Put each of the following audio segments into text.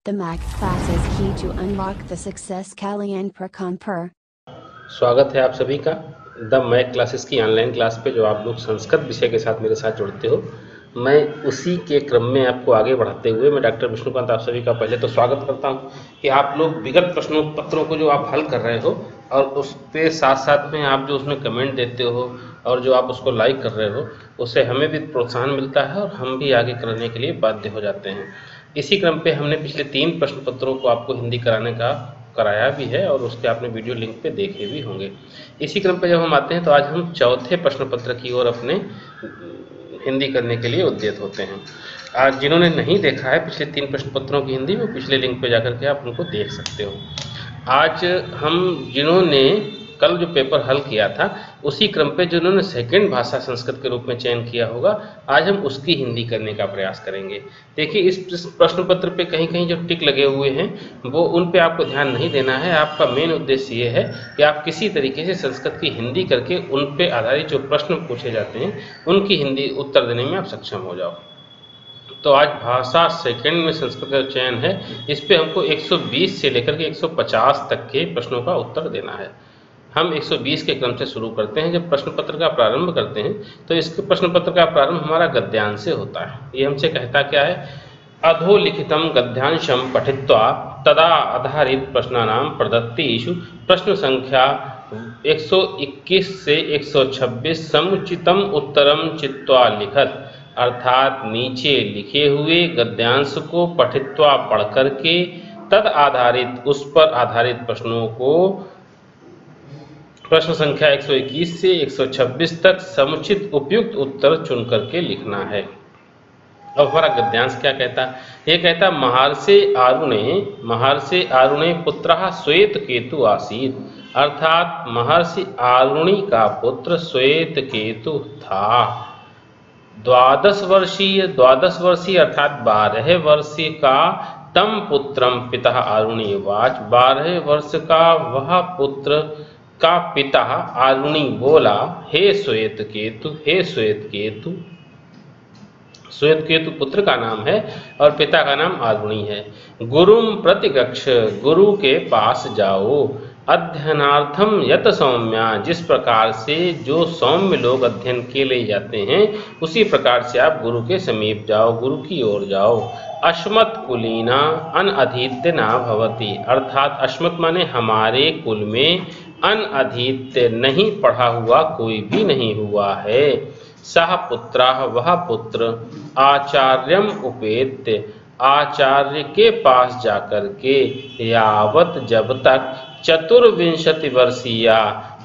The Mac class is key to unlock the success Kalyan Prakamper. स्वागत है आप सभी का द मैक क्लासेस की ऑनलाइन क्लास पे, जो आप लोग संस्कृत विषय के साथ मेरे साथ जुड़ते हो। मैं उसी के क्रम में आपको आगे बढ़ाते हुए मैं डॉक्टर विष्णुकांत आप सभी का पहले तो स्वागत करता हूं कि आप लोग विगत प्रश्नों पत्रों को जो आप हल कर रहे हो और उसके साथ साथ में आप जो उसमें कमेंट देते हो और जो आप उसको लाइक कर रहे हो, उससे हमें भी प्रोत्साहन मिलता है और हम भी आगे करने के लिए बाध्य हो जाते हैं। इसी क्रम पे हमने पिछले 3 प्रश्न पत्रों को आपको हिंदी कराया भी है और उसके आपने वीडियो लिंक पे देखे भी होंगे। इसी क्रम पे जब हम आते हैं तो आज हम चौथे प्रश्न पत्र की ओर अपने हिंदी करने के लिए उद्यत होते हैं। आज जिन्होंने नहीं देखा है पिछले 3 प्रश्न पत्रों की हिंदी, वो पिछले लिंक पे जाकर के आप उनको देख सकते हो। आज हम जिन्होंने कल जो पेपर हल किया था उसी क्रम पे जिन्होंने सेकंड भाषा संस्कृत के रूप में चयन किया होगा, आज हम उसकी हिंदी करने का प्रयास करेंगे। देखिए, इस प्रश्न पत्र पे कहीं कहीं जो टिक लगे हुए हैं वो उन पे आपको ध्यान नहीं देना है। आपका मेन उद्देश्य ये है कि आप किसी तरीके से संस्कृत की हिंदी करके उन पे आधारित जो प्रश्न पूछे जाते हैं उनकी हिंदी उत्तर देने में आप सक्षम हो जाओ। तो आज भाषा सेकंड में संस्कृत का चयन है, इस पे हमको 120 से लेकर के 150 तक के प्रश्नों का उत्तर देना है। हम 120 के क्रम से शुरू करते हैं। जब प्रश्न पत्र का प्रारंभ करते हैं तो इसके प्रश्न पत्र का प्रारंभ हमारा गद्यांश से होता है। ये हमसे कहता क्या है, अधोलिखितम गद्यांशम पठित्वा तदा आधारित प्रश्नानाम प्रदत्तेषु प्रश्न संख्या 121 से 126 समुचितम उत्तरम चित्वा लिखत। अर्थात नीचे लिखे हुए गद्यांश को पठित्वा पढ़ करके तद आधारित उस पर आधारित प्रश्नों को प्रश्न संख्या 121 से 126 तक समुचित उपयुक्त उत्तर चुन करके लिखना है। अब हमारा गद्यांश क्या कहता है? ये कहता महर्षि आरुणे पुत्रः श्वेत केतु आसीत्। अर्थात महर्षि आरुणि का पुत्र श्वेत केतु था। 12 वर्षीय अर्थात 12 वर्षीय का तम पुत्रम पिता आरुणि वाच। 12 वर्ष का वह पुत्र का पिता आरुणि बोला, हे श्वेत केतु, हे श्वेत केतु। श्वेत केतु पुत्र का नाम है और पिता का नाम आरुणि है। गुरुम प्रतिगच्छ, गुरु के पास जाओ। अध्ययनार्थम यत सौम्या, जिस प्रकार से जो सौम्य लोग अध्ययन के लिए जाते हैं उसी प्रकार से आप गुरु के समीप जाओ, गुरु की ओर जाओ। अश्मत कुलीना अनअधीत्य न भवति। अर्थात अश्मत माने हमारे कुल में अनअधीत्य नहीं पढ़ा हुआ कोई भी नहीं हुआ है। सह पुत्रः, वह पुत्र आचार्यम उपेत्य, आचार्य के पास जाकर के यावत जब तक 24 वर्षीया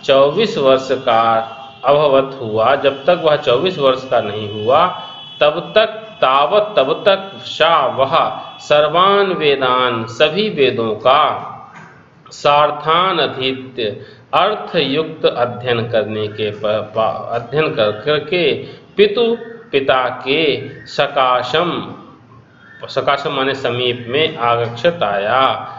24 वर्ष का अभवत हुआ, जब तक वह 24 वर्ष का नहीं हुआ तब तक तब तक सा वह सर्वान वेदान, सभी वेदों का सार्थान अधीत्य, अर्थ युक्त अध्ययन करके पिता के सकाशम माने समीप में आगच्छत आया।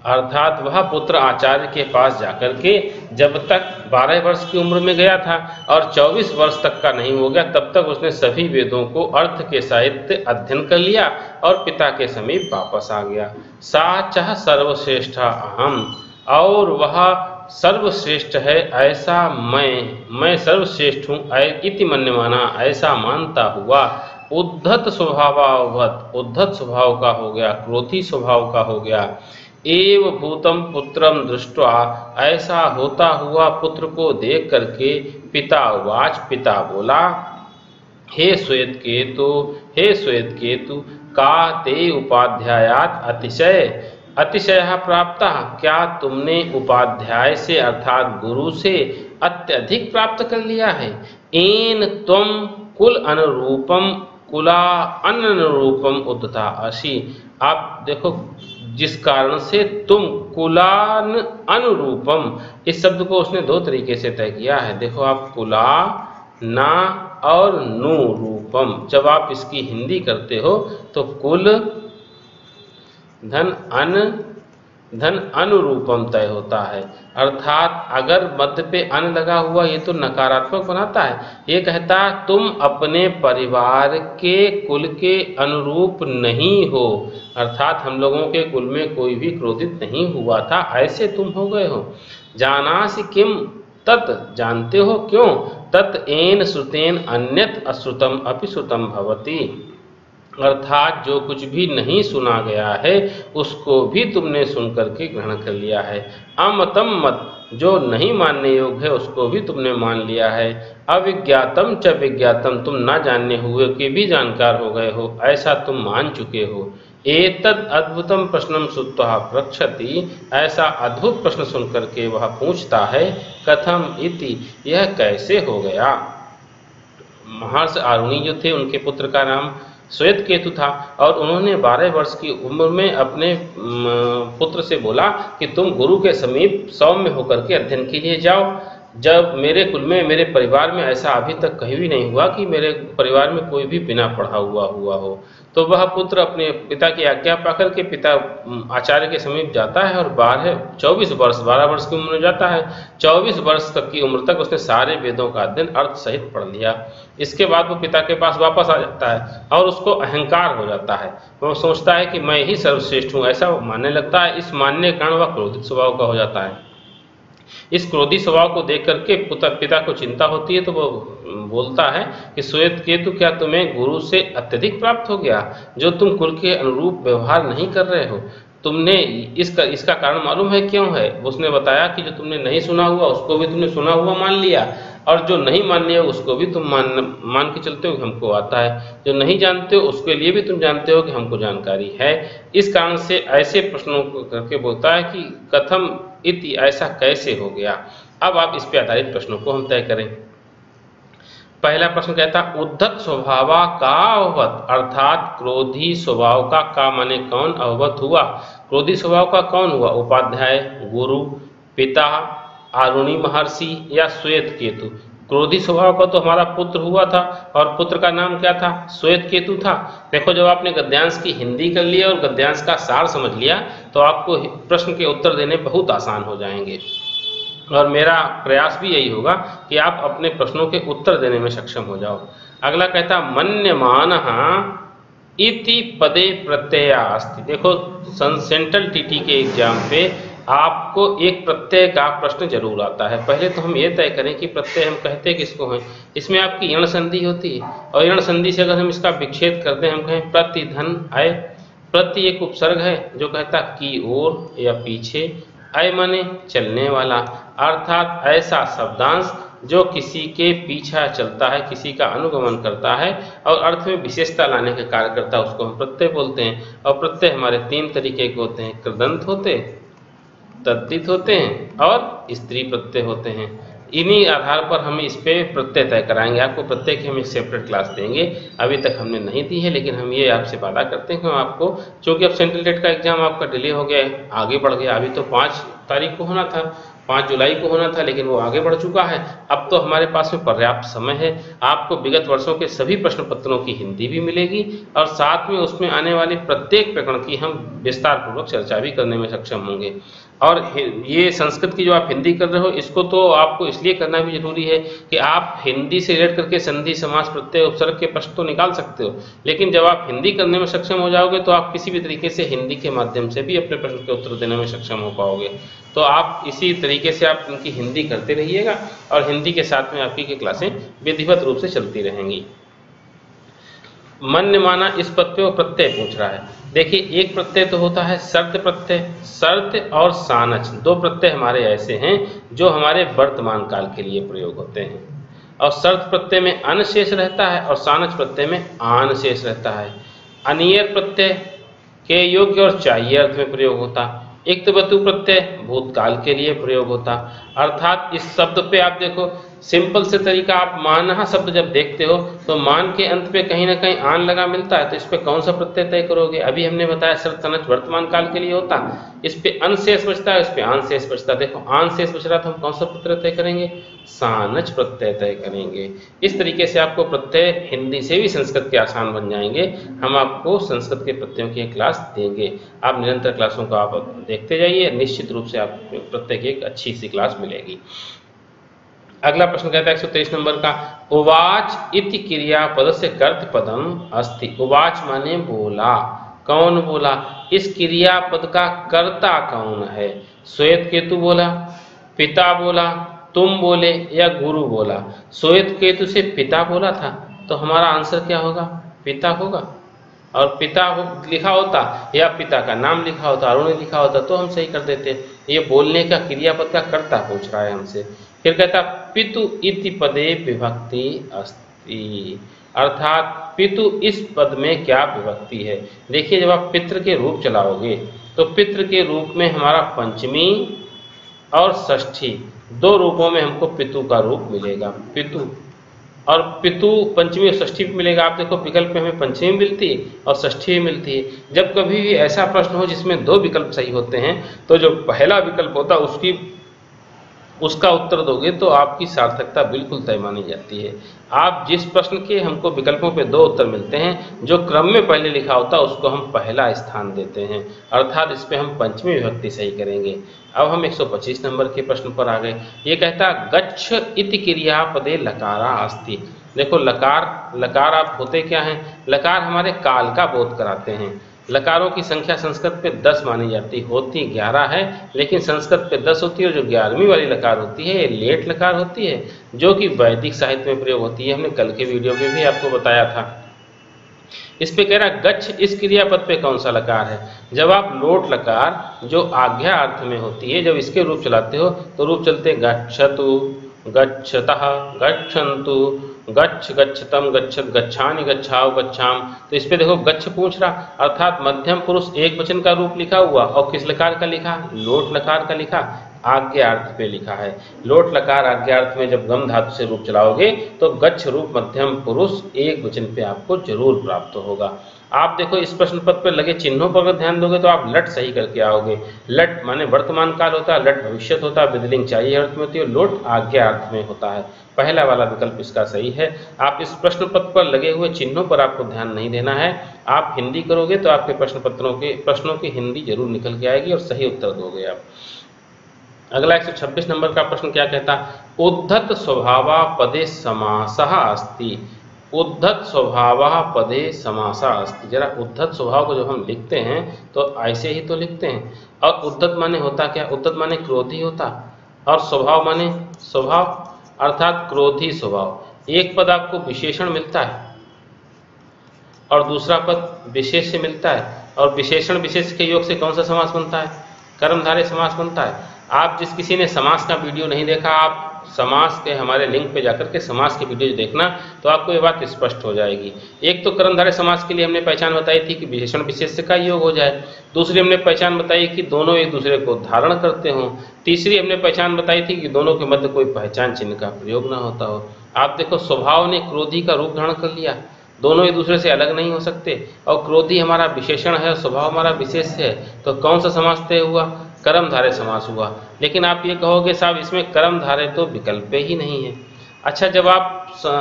अर्थात वह पुत्र आचार्य के पास जाकर के जब तक 12 वर्ष की उम्र में गया था और 24 वर्ष तक का नहीं हो गया तब तक उसने सभी वेदों को अर्थ के साहित्य अध्ययन कर लिया और पिता के समीप वापस आ गया। साचः सर्वश्रेष्ठ अहम, और वह सर्वश्रेष्ठ है ऐसा मैं सर्वश्रेष्ठ हूँ इति मन्यमाना, ऐसा मानता हुआ। उद्धत स्वभाव का हो गया, क्रोधी स्वभाव का हो गया। एव भूतम पुत्रम दृष्ट्वा, ऐसा होता हुआ पुत्र को देख करके पिता वाच, पिता बोला, हे श्वेत केतु का ते उपाध्यायात अतिशय प्राप्त, क्या तुमने उपाध्याय से अर्थात गुरु से अत्यधिक प्राप्त कर लिया है। एन त्वम कुला अनुरूपम उद्धता असी। आप देखो, जिस कारण से तुम कुलान अनुरूपम, इस शब्द को उसने 2 तरीके से तय किया है। देखो आप, कुला ना और नु रूपम, जब आप इसकी हिंदी करते हो तो कुल धन अन धन अनुरूपम तय होता है। अर्थात अगर मध्य पे अन लगा हुआ ये तो नकारात्मक बनाता है। ये कहता है तुम अपने परिवार के कुल के अनुरूप नहीं हो, अर्थात हम लोगों के कुल में कोई भी क्रोधित नहीं हुआ था, ऐसे तुम हो गए हो। जानासि किम तत्, जानते हो क्यों, तत् एन श्रुतेन अन्यत अश्रुतम अपि श्रुतम भवति, अर्थात जो कुछ भी नहीं सुना गया है उसको भी तुमने सुन करके ग्रहण कर लिया है। अमतम मत, जो नहीं मानने योग्य है उसको भी तुमने मान लिया है। अविज्ञातम च विज्ञातम, तुम ना जानने हुए के भी जानकार हो गए हो, ऐसा तुम मान चुके हो। एतद अद्भुतम प्रश्नम श्रुत्वा प्रक्षति, ऐसा अद्भुत प्रश्न सुन करके वह पूछता है, कथम इति, यह कैसे हो गया। महर्षि आरुणि जो थे उनके पुत्र का नाम श्वेत केतु था और उन्होंने 12 वर्ष की उम्र में अपने पुत्र से बोला कि तुम गुरु के समीप सौम्य होकर के अध्ययन के लिए जाओ। जब मेरे कुल में, मेरे परिवार में ऐसा अभी तक कहीं भी नहीं हुआ कि मेरे परिवार में कोई भी बिना पढ़ा हुआ हो। तो वह पुत्र अपने पिता की आज्ञा पाकर के पिता आचार्य के समीप जाता है और 12 वर्ष की उम्र में जाता है। 24 वर्ष तक की उम्र तक उसने सारे वेदों का अध्ययन अर्थ सहित पढ़ लिया। इसके बाद वो पिता के पास वापस आ जाता है और उसको अहंकार हो जाता है। वो सोचता है कि मैं ही सर्वश्रेष्ठ हूँ, ऐसा वो मानने लगता है। इस मानने के कारण वह क्रोधित स्वभाव का हो जाता है। इस क्रोधी स्वभाव को देख करके पिता को चिंता होती है, तो वो बोलता है कि श्वेत केतु, क्या तुम्हें गुरु से अत्यधिक प्राप्त हो गया, जो तुम कुल के अनुरूप व्यवहार नहीं कर रहे हो। तुमने इसका कारण मालूम है क्यों है। उसने बताया कि जो तुमने नहीं सुना हुआ उसको भी तुमने सुना हुआ मान लिया, और जो नहीं मानने हो उसको भी तुम मान के चलते हो कि हमको आता है। जो नहीं जानते हो उसके लिए भी तुम जानते हो कि हमको जानकारी है। इस कारण से ऐसे प्रश्नों को करके बोलता है कि कथम इति, ऐसा कैसे हो गया। अब आप इस पे आधारित प्रश्नों को हम तय करें। पहला प्रश्न कहता उद्धत स्वभावा का अवगत, अर्थात क्रोधी स्वभाव का माने कौन अवगत हुआ। क्रोधी स्वभाव का कौन हुआ, उपाध्याय, गुरु, पिता, आरुणि महर्षि या श्वेत केतु। क्रोधी स्वभाव का तो हमारा पुत्र हुआ था और पुत्र का नाम क्या था, श्वेत केतु था। देखो जब आपने गद्यांश की हिंदी कर लिया और गद्यांश का सार समझ लिया तो आपको प्रश्न के उत्तर देने बहुत आसान हो जाएंगे। और मेरा प्रयास भी यही होगा कि आप अपने प्रश्नों के उत्तर देने में सक्षम हो जाओ। अगला कहता मन्यमानः इति पदे प्रत्यया अस्ति। देखो सेंट्रल टीटी के एग्जाम पे आपको एक प्रत्यय का प्रश्न जरूर आता है। पहले तो हम ये तय करें कि प्रत्यय हम कहते किसको हैं। इसमें आपकी यण संधि होती है और यण संधि से अगर हम इसका विच्छेद करते हैं, हम कहें प्रतिधन अय। प्रति एक उपसर्ग है जो कहता की ओर या पीछे, अय माने चलने वाला, अर्थात ऐसा शब्दांश जो किसी के पीछा चलता है, किसी का अनुगमन करता है और अर्थ में विशेषता लाने का कार्य करता है, उसको हम प्रत्यय बोलते हैं। और प्रत्यय हमारे 3 तरीके के होते हैं, कृदंत होते, तद्धित होते हैं और स्त्री प्रत्यय होते हैं। इन्हीं आधार पर हम इस पे प्रत्यय तय कराएंगे। आपको प्रत्यय की हम एक सेपरेट क्लास देंगे, अभी तक हमने नहीं दी है, लेकिन हम ये आपसे वादा करते हैं कि हम आपको, चूँकि अब सेंट्रल डेट का एग्जाम आपका डिले हो गया है, आगे बढ़ गया। अभी तो 5 तारीख को होना था, 5 जुलाई को होना था, लेकिन वो आगे बढ़ चुका है। अब तो हमारे पास में पर्याप्त समय है। आपको विगत वर्षों के सभी प्रश्न पत्रों की हिंदी भी मिलेगी और साथ में उसमें आने वाले प्रत्येक प्रकरण की हम विस्तार पूर्वक चर्चा भी करने में सक्षम होंगे। और ये संस्कृत की जो आप हिंदी कर रहे हो, इसको तो आपको इसलिए करना भी जरूरी है कि आप हिंदी से रिलेट करके संधि, समास, प्रत्यय, उपसर्ग के प्रश्न तो निकाल सकते हो, लेकिन जब आप हिंदी करने में सक्षम हो जाओगे तो आप किसी भी तरीके से हिंदी के माध्यम से भी अपने प्रश्न के उत्तर देने में सक्षम हो पाओगे। तो आप इसी तरीके से आप उनकी हिंदी करते रहिएगा और हिंदी के साथ में आपकी की क्लासें विधिवत रूप से चलती रहेंगी। मन्य माना इस पद पे वो प्रत्यय पूछ रहा है। देखिए एक प्रत्यय तो होता है शर्त प्रत्यय, शर्त और सानच, 2 प्रत्यय हमारे ऐसे हैं जो हमारे वर्तमान काल के लिए प्रयोग होते हैं। और शर्त प्रत्यय में अन शेष रहता है और सानच प्रत्यय में आन शेष रहता है। अनियर प्रत्यय के योग्य और चाहिए अर्थ में प्रयोग होता। इक्तवतु प्रत्यय भूतकाल के लिए प्रयोग होता। अर्थात इस शब्द पे आप देखो, सिंपल से तरीका, आप मानहा शब्द जब देखते हो तो मान के अंत पे कहीं ना कहीं आन लगा मिलता है, तो इस पे कौन सा प्रत्यय तय करोगे? अभी हमने बताया शर्त तनच वर्तमान काल के लिए होता, इस पे अन शेष बचता है, इस पे आन शेष बचता है। देखो आन शेष बच रहा तो हम कौन सा प्रत्यय तय करेंगे? सानच प्रत्यय तय करेंगे। इस तरीके से आपको प्रत्यय हिंदी से भी संस्कृत के आसान बन जाएंगे। हम आपको संस्कृत के प्रत्ययों की एक क्लास देंगे, आप निरंतर क्लासों को आप देखते जाइए, निश्चित रूप से आप प्रत्यय की एक अच्छी सी क्लास मिलेगी। अगला प्रश्न कहता है 123 नंबर का, उवाच इति क्रियापद से कर्त पदम अस्ति। उवाच माने बोला, कौन बोला? इस क्रियापद का कर्ता कौन है? श्वेत केतु बोला, पिता बोला, तुम बोले या गुरु बोला? श्वेत केतु से पिता बोला था, तो हमारा आंसर क्या होगा? पिता होगा। और पिता लिखा होता या पिता का नाम लिखा होता, अरुण लिखा होता, तो हम सही कर देते। ये बोलने का क्रियापद का कर्ता पूछ रहा है हमसे। फिर कहता पितु इति पदे विभक्ति अस्ति, अर्थात पितु इस पद में क्या विभक्ति है? देखिए जब आप पितृ के रूप चलाओगे तो पितृ के रूप में हमारा पंचमी और षष्ठी दो रूपों में हमको पितु का रूप मिलेगा। पितु और पितु पंचमी और षष्ठी भी मिलेगा। आप देखो विकल्प में हमें पंचमी मिलती है और षष्ठी भी मिलती है। जब कभी भी ऐसा प्रश्न हो जिसमें दो विकल्प सही होते हैं तो जो पहला विकल्प होता है उसका उत्तर दोगे तो आपकी सार्थकता बिल्कुल तय मानी जाती है। आप जिस प्रश्न के हमको विकल्पों पे दो उत्तर मिलते हैं, जो क्रम में पहले लिखा होता है उसको हम पहला स्थान देते हैं, अर्थात इस पे हम पंचमी विभक्ति सही करेंगे। अब हम 125 नंबर के प्रश्न पर आ गए। ये कहता गच्छ इति क्रियापदे लकारा अस्ति। देखो लकार आप होते क्या हैं? लकार हमारे काल का बोध कराते हैं। लकारों की संख्या संस्कृत पे 10 मानी जाती, होती 11 है, लेकिन संस्कृत पे 10 होती है। और जो 11वीं वाली लकार होती है ये लेट लकार होती है, जो कि वैदिक साहित्य में प्रयोग होती है। हमने कल के वीडियो में भी आपको बताया था। इस पे कह रहा गच्छ इस क्रियापद पे कौन सा लकार है? जब आप लोट लकार जो आज्ञा अर्थ में होती है, जब इसके रूप चलाते हो तो रूप चलते गच्छतु, गच्छतः, गच्छन्तु, गच्छ, गच्छतम, गच्छत, गच्छानि, गच्छाओ, गच्छाम। तो इस पे देखो गच्छ पूछ रहा, अर्थात मध्यम पुरुष एक वचन का रूप लिखा हुआ और किस लकार का लिखा? लोट लकार का लिखा, आज्ञार्थ पे लिखा है। लोट लकार आज्ञार्थ में जब गम धातु से रूप चलाओगे तो गच्छ रूप मध्यम पुरुष एक वचन पे आपको जरूर प्राप्त होगा। आप देखो इस प्रश्न पत्र पर लगे चिन्हों पर अगर ध्यान दोगे तो आप लट सही करके आओगे। लट माने वर्तमान काल होता है, लट भविष्यत होता है, विधिलिंग चाहिए अर्थ में होती है, लोट आज्ञा अर्थ में होता है। पहला वाला विकल्प इसका सही है। आप इस प्रश्न पत्र पर लगे हुए चिन्हों पर आपको ध्यान नहीं देना है। आप हिंदी करोगे तो आपके प्रश्नों की हिंदी जरूर निकल के आएगी और सही उत्तर दोगे आप। अगला 126 नंबर का प्रश्न क्या कहता? उद्धत स्वभावा पदे समासः अस्ति। उद्धत स्वभावः पदे समासः अस्ति। जरा उद्धत स्वभाव को जब हम लिखते हैं तो ऐसे ही तो लिखते हैं। और उद्धत माने होता क्या? उद्धत माने क्रोधी होता, और स्वभाव माने स्वभाव अर्थात क्रोधी स्वभाव। एक पद आपको विशेषण मिलता है और दूसरा पद विशेष से मिलता है, और विशेषण विशेष के योग से कौन सा समास बनता है? कर्मधारय समास बनता है। आप जिस किसी ने समास का वीडियो नहीं देखा, आप समास के हमारे लिंक पे जाकर के समास की वीडियो देखना तो आपको ये बात स्पष्ट हो जाएगी। एक तो कर्मधारय समास के लिए हमने पहचान बताई थी कि विशेषण विशेष का योग हो जाए। दूसरी हमने पहचान बताई कि दोनों एक दूसरे को धारण करते हों। तीसरी हमने पहचान बताई थी कि दोनों के मध्य कोई पहचान चिन्ह का प्रयोग ना होता हो। आप देखो स्वभाव ने क्रोधी का रूप धारण कर लिया, दोनों एक दूसरे से अलग नहीं हो सकते, और क्रोधी हमारा विशेषण है और स्वभाव हमारा विशेष है, तो कौन सा समास तय हुआ? कर्मधारय समास हुआ। लेकिन आप ये कहोगे साहब इसमें कर्मधारय तो विकल्प ही नहीं है। अच्छा, जब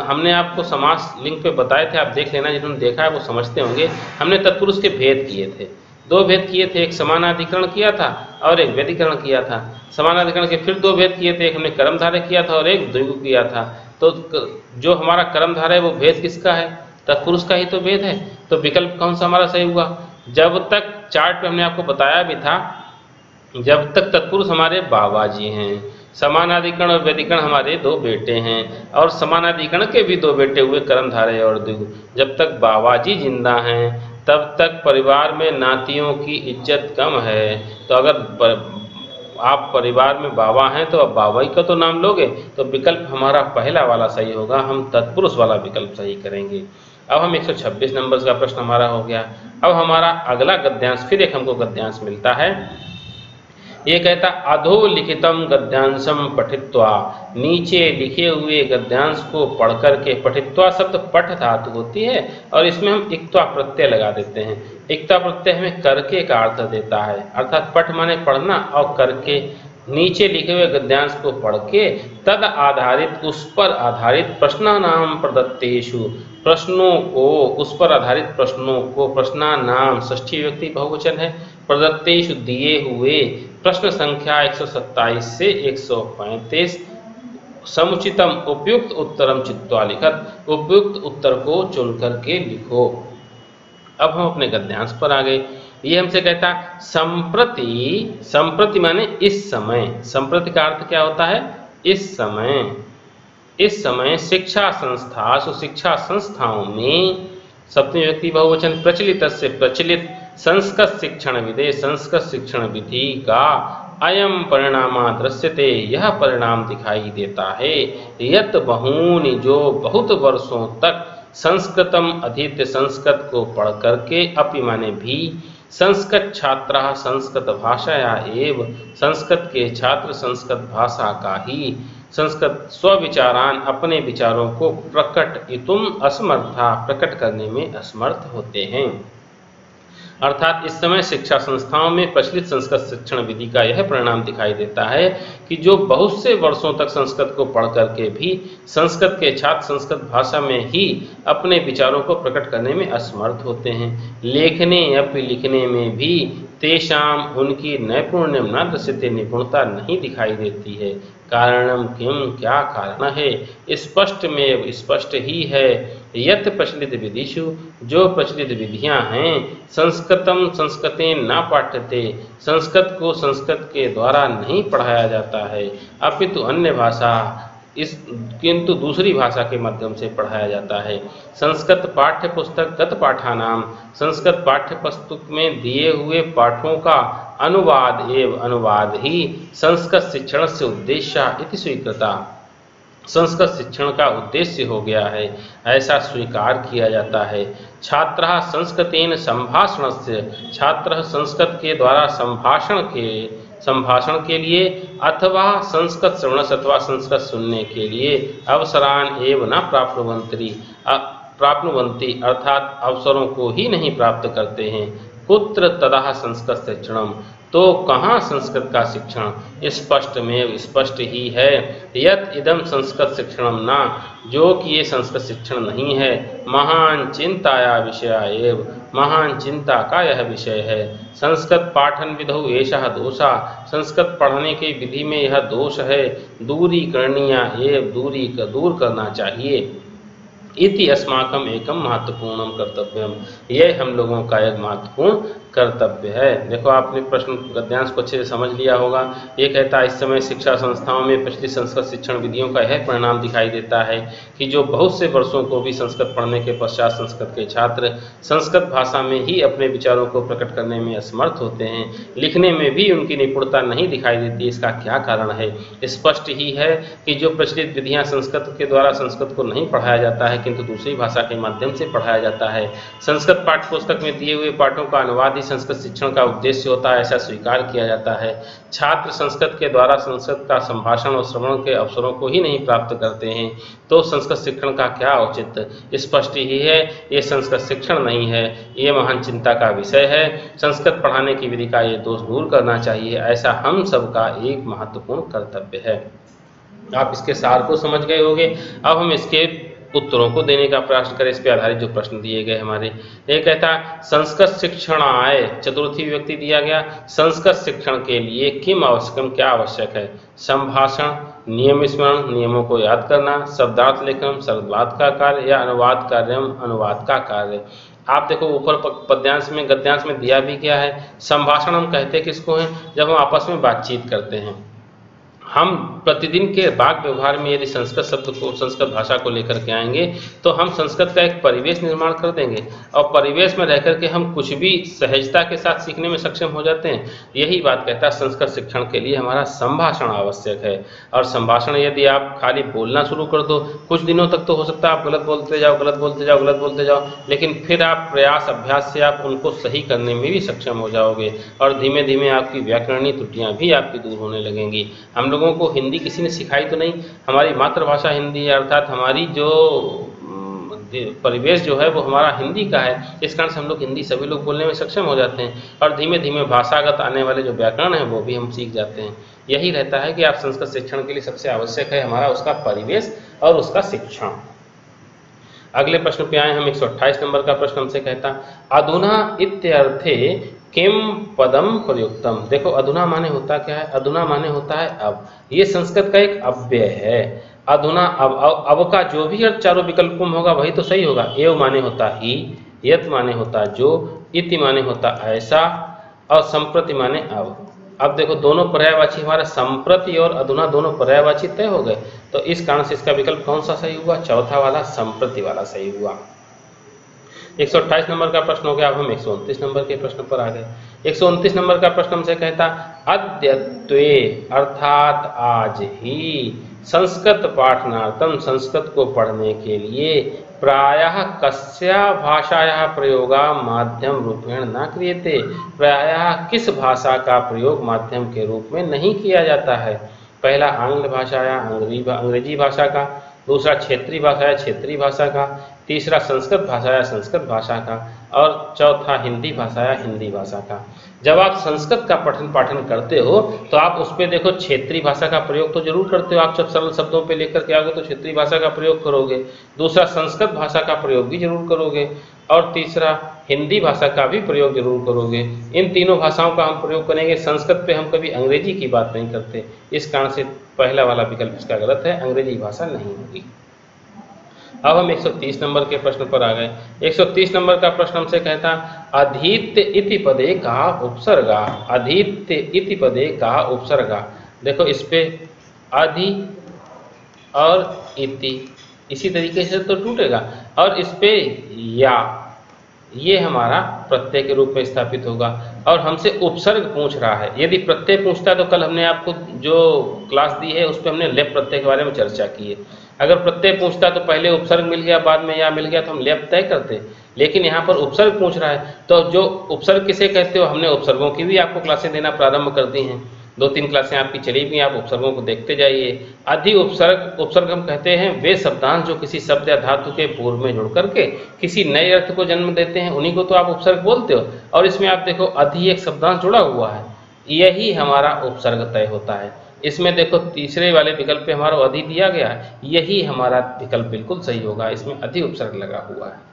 हमने आपको समास लिंक पे बताए थे, आप देख लेना, जिन्होंने देखा है वो समझते होंगे। हमने तत्पुरुष के भेद किए थे, दो भेद किए थे, एक समानाधिकरण किया था और एक व्यधिकरण किया था। समानाधिकरण के फिर दो भेद किए थे, एक हमने कर्मधारय किया था और एक द्विगु किया था। तो जो हमारा कर्मधारय वो भेद किसका है? तत्पुरुष का ही तो भेद है। तो विकल्प कौन सा हमारा सही हुआ? जब तक चार्ट पे हमने आपको बताया भी था, जब तक तत्पुरुष हमारे बाबा जी हैं, समानाधिकरण और व्यधिकरण हमारे दो बेटे हैं, और समानाधिकरण के भी दो बेटे हुए कर्मधारय और द्विगु। जब तक बाबा जी जिंदा हैं तब तक परिवार में नातियों की इज्जत कम है। तो अगर आप परिवार में बाबा हैं तो अब बाबा का तो नाम लोगे, तो विकल्प हमारा पहला वाला सही होगा, हम तत्पुरुष वाला विकल्प सही करेंगे। अब हम 126 नंबर का प्रश्न हमारा हो गया। अब हमारा अगला गद्यांश, फिर एक हमको गद्यांश मिलता है ये कहता अधोलिखितम गद्यांशम पठित्वा, नीचे लिखे हुए गद्यांश को पढ़ करके, पठित्वा शब्द पठ धातु होती है और इसमें हम इक्त्वा प्रत्यय लगा देते हैं। इक्त्वा प्रत्यय हमें करके का अर्थ देता है, अर्थात पठ माने पढ़ना और करके, नीचे लिखे हुए गद्यांश को पढ़ के तद आधारित, उस पर आधारित प्रश्नानाम प्रदत्तेषु, प्रश्नों को, उस पर आधारित प्रश्नों को, प्रश्नानाम षष्ठी विभक्ति बहुवचन है, प्रदत्तेषु दिए हुए, प्रश्न संख्या 127 से 135, समुचितम उपयुक्त उत्तरम चित्वा लिखत, उपयुक्त उत्तर को चुन करके लिखो। अब हम अपने गद्यांश पर आ गए। ये हमसे कहता संप्रति, संप्रति माने इस समय, संप्रति का अर्थ क्या होता है? इस समय। इस समय शिक्षा संस्था, शिक्षा संस्थाओं में, सप्तमी व्यक्ति बहुवचन, प्रचलित से प्रचलित, संस्कृत शिक्षण विधि, संस्कृत शिक्षण विधि का अयम परिणामा दृश्यते, यह परिणाम दिखाई देता है, यत बहूनि, जो बहुत वर्षों तक संस्कृतम अधीत्य, संस्कृत को पढ़ करके, अपि माने भी, संस्कृत छात्राः संस्कृत भाषाया एव, संस्कृत के छात्र संस्कृत भाषा का ही, संस्कृत स्वविचारान, अपने विचारों को प्रकटयितुम असमर्था, प्रकट करने में असमर्थ होते हैं। अर्थात इस समय शिक्षा संस्थाओं में प्रचलित संस्कृत शिक्षण विधि का यह परिणाम दिखाई देता है कि जो बहुत से वर्षों तक संस्कृत को पढ़ करके भी संस्कृत के छात्र संस्कृत भाषा में ही अपने विचारों को प्रकट करने में असमर्थ होते हैं। लेखने अपि, लिखने में भी, तेषाम, उनकी नैपुण्यम न दृश्यते, निपुणता नहीं दिखाई देती है। कारणम किम, क्या कारण है? स्पष्ट में स्पष्ट ही है, यत प्रचलित विधिषु, जो प्रचलित विधियां हैं, संस्कृतम संस्कृतेन न पाठ्यते, संस्कृत को संस्कृत के द्वारा नहीं पढ़ाया जाता है, अपितु अन्य भाषा, किंतु दूसरी भाषा के माध्यम से पढ़ाया जाता है। संस्कृत पाठ्य पुस्तक गत पाठानाम, संस्कृत पाठ्य पुस्तक में दिए हुए पाठों का अनुवाद एवं अनुवाद ही संस्कृत शिक्षण से उद्देश्य इति स्वीकृता, संस्कृत शिक्षण का उद्देश्य हो गया है, ऐसा स्वीकार किया जाता है। छात्रः संस्कृतेन संभाषणस्य, छात्र संस्कृत के द्वारा संभाषण के लिए, अथवा संस्कृत श्रवणस, अथवा संस्कृत सुनने के लिए, अवसरान एव न प्राप्नुवन्ति, अर्थात अवसरों को ही नहीं प्राप्त करते हैं। कुत्र तदा संस्कृत शिक्षणम, तो कहाँ संस्कृत का शिक्षण? स्पष्ट में स्पष्ट ही है, यत इदम संस्कृत शिक्षणम ना, जो कि ये संस्कृत शिक्षण नहीं है। महान चिंताया विषय एव, महान चिंता का यह विषय है। संस्कृत पाठन विधौ एषः दोषा, संस्कृत पढ़ने की विधि में यह दोष है। दूरी करणीया एव, दूर करना चाहिए। इति अस्माकम एकम महत्वपूर्ण कर्तव्यम, यह हम लोगों का एक महत्वपूर्ण कर्तव्य है। देखो आपने प्रश्न गद्यांश को अच्छे से समझ लिया होगा। ये कहता है इस समय शिक्षा संस्थाओं में प्रचलित संस्कृत शिक्षण विधियों का यह परिणाम दिखाई देता है कि जो बहुत से वर्षों को भी संस्कृत पढ़ने के पश्चात संस्कृत के छात्र संस्कृत भाषा में ही अपने विचारों को प्रकट करने में असमर्थ होते हैं। लिखने में भी उनकी निपुणता नहीं दिखाई देती। इसका क्या कारण है? स्पष्ट ही है कि जो प्रचलित विधियां संस्कृत के द्वारा संस्कृत को नहीं पढ़ाया जाता है किंतु दूसरी भाषा के माध्यम से पढ़ाया जाता है। संस्कृत पाठ्य पुस्तक में दिए हुए पाठों का अनुवाद संस्कृत शिक्षण का उद्देश्य होता है, ऐसा स्वीकार किया जाता है। छात्र संस्कृत के द्वारा संस्कृत का संभाषण और श्रवण के अवसरों को ही नहीं प्राप्त करते हैं, तो संस्कृत शिक्षण का क्या औचित्य? स्पष्ट ही है, ये संस्कृत शिक्षण नहीं है, ये महान चिंता का विषय है। संस्कृत पढ़ाने की विधि का ये दोष दूर करना चाहिए, ऐसा हम सबका एक महत्वपूर्ण कर्तव्य है। आप इसके सार को समझ गए होंगे। अब हम इसके उत्तरों को देने का प्रयास करें। इस पर आधारित जो प्रश्न दिए गए हमारे, ये कहता है संस्कृत शिक्षण आय, चतुर्थी व्यक्ति दिया गया। संस्कृत शिक्षण के लिए किम आवश्यकम, क्या आवश्यक है? संभाषण, नियम स्मरण, नियमों को याद करना, शब्दार्थ लेखन, शब्दार्थ का कार्य, या अनुवाद कार्य, अनुवाद का कार्य। आप देखो ऊपर पद्यांश में गद्यांश में दिया भी क्या है? संभाषण हम कहते किसको हैं? जब हम आपस में बातचीत करते हैं। हम प्रतिदिन के वाक व्यवहार में यदि संस्कृत शब्द को, संस्कृत भाषा को लेकर के आएंगे तो हम संस्कृत का एक परिवेश निर्माण कर देंगे और परिवेश में रह करके हम कुछ भी सहजता के साथ सीखने में सक्षम हो जाते हैं। यही बात कहता है संस्कृत शिक्षण के लिए हमारा संभाषण आवश्यक है। और संभाषण यदि आप खाली बोलना शुरू कर दो, कुछ दिनों तक तो हो सकता है आप गलत बोलते जाओ, गलत बोलते जाओ, गलत बोलते जाओ, लेकिन फिर आप प्रयास अभ्यास से आप उनको सही करने में भी सक्षम हो जाओगे और धीमे धीमे आपकी व्याकरणीय त्रुटियाँ भी आपकी दूर होने लगेंगी। हम लोगों को हिंदी किसी ने सिखाई तो नहीं, हमारी मातृभाषा हिंदी है, अर्थात हमारी जो परिवेश जो है वो हमारा हिंदी का है। इस कारण से हम लोग हिंदी सभी लोग बोलने में सक्षम हो जाते हैं और धीमे धीमे भाषागत आने वाले जो व्याकरण है वो भी हम सीख जाते हैं। यही रहता है कि आप संस्कृत शिक्षण के लिए सबसे आवश्यक है हमारा उसका परिवेश और उसका शिक्षण। अगले प्रश्न पे आए हम। 128 नंबर का प्रश्न हमसे कहता अधुना इत्यर्थे किम पदम प्रयुक्तम। देखो अधुना माने होता क्या है? अधुना माने होता है अब। ये संस्कृत का एक अव्यय है। अधुना अब का जो भी अर्थ चारों विकल्पों में होगा वही तो सही होगा। एव माने होता ही, यत माने होता जो, इति माने होता ऐसा और संप्रति माने अब। अब देखो दोनों पर्यायवाची हमारा संप्रति और अधुना दोनों पर्यायवाची तय हो गए, तो इस कारण से इसका विकल्प कौन सा सही हुआ? चौथा वाला संप्रति वाला सही हुआ। 128 नंबर का प्रश्न हो गया। अब हम 129 नंबर के प्रश्न पर आ गए। 129 नंबर का प्रश्न हमसे कहता अद्यत्वे अर्थात आज ही संस्कृत पाठनार्थम, संस्कृत को पढ़ने के लिए प्रायः कस्या भाषायाः प्रयोगा माध्यम रूपेण न क्रियते। प्रायः किस भाषा का प्रयोग माध्यम के रूप में नहीं किया जाता है? पहला आंग्ल भाषा या अंग्रेजी भाषा का, दूसरा क्षेत्रीय भाषा या क्षेत्रीय भाषा का, तीसरा संस्कृत भाषा या संस्कृत भाषा का और चौथा हिंदी भाषा या हिंदी भाषा का। जब आप संस्कृत का पठन पाठन करते हो तो आप उस पर देखो क्षेत्रीय भाषा का प्रयोग तो जरूर करते हो। आप सब सरल शब्दों पे लेकर के आओगे तो क्षेत्रीय भाषा का प्रयोग करोगे, दूसरा संस्कृत भाषा का प्रयोग भी जरूर करोगे और तीसरा हिंदी भाषा का भी प्रयोग जरूर करोगे। इन तीनों भाषाओं का हम प्रयोग करेंगे। संस्कृत पे हम कभी अंग्रेजी की बात नहीं करते, इस कारण से पहला वाला विकल्प इसका गलत है, अंग्रेजी भाषा नहीं होगी। अब हम 130 नंबर के प्रश्न पर आ गए। 130 नंबर का प्रश्न हमसे कहता अधीत्य इति पदे का उपसर्गा। अधीत्य इति पदे का उपसर्गा। देखो इस पे अधि और इति इसी तरीके से तो टूटेगा और इस पे या, ये हमारा प्रत्यय के रूप में स्थापित होगा और हमसे उपसर्ग पूछ रहा है। यदि प्रत्यय पूछता है तो कल हमने आपको जो क्लास दी है उस पर हमने लेप प्रत्यय के बारे में चर्चा की है। अगर प्रत्यय पूछता तो पहले उपसर्ग मिल गया बाद में या मिल गया तो हम लेप तय करते, लेकिन यहाँ पर उपसर्ग पूछ रहा है तो जो उपसर्ग किसे कहते हो, हमने उपसर्गों की भी आपको क्लासें देना प्रारंभ कर दी हैं। 2-3 क्लासें आपकी चली भी, आप उपसर्गों को देखते जाइए। अधि उपसर्ग, उपसर्ग हम कहते हैं वे शब्दांश जो किसी शब्द या धातु के पूर्व में जुड़ करके किसी नए अर्थ को जन्म देते हैं, उन्हीं को तो आप उपसर्ग बोलते हो। और इसमें आप देखो अधि एक शब्दांश जुड़ा हुआ है, यही हमारा उपसर्ग तय होता है। इसमें देखो तीसरे वाले विकल्प पे हमारा अधि दिया गया है, यही हमारा विकल्प बिल्कुल सही होगा, इसमें अधि उपसर्ग लगा हुआ है।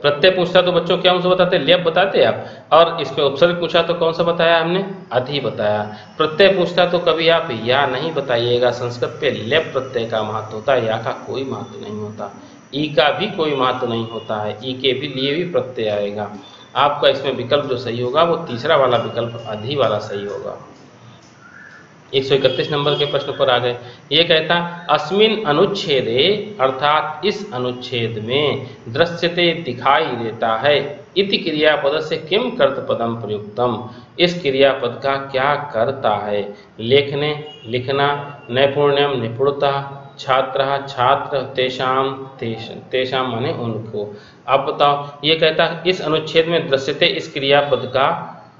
प्रत्यय पूछता तो बच्चों क्या उनसे बताते, लेप बताते आप, और इसमें उपसर्ग पूछा तो कौन सा बताया हमने, अधि बताया। प्रत्यय पूछता तो कभी आप या नहीं बताइएगा, संस्कृत पे लेप प्रत्यय का महत्व होता है, या का कोई महत्व नहीं होता, ई का भी कोई महत्व नहीं होता है, ई के भी लिए भी प्रत्यय आएगा। आपका इसमें विकल्प जो सही होगा वो तीसरा वाला विकल्प अधि वाला सही होगा। 131 नंबर के प्रश्न पर आ गए। ये कहता अस्मिन अनुच्छेदे अर्थात इस अनुच्छेद में दृश्यते दिखाई देता है इति क्रियापद से किम कर्त पदम प्रयुक्तम। इस क्रियापद का क्या करता है? लेखने लिखना, नैपुण्यम निपुणता, छात्र छात्र, तेषाम माने उनको। अब बताओ, ये कहता इस अनुच्छेद में दृश्यते इस क्रियापद का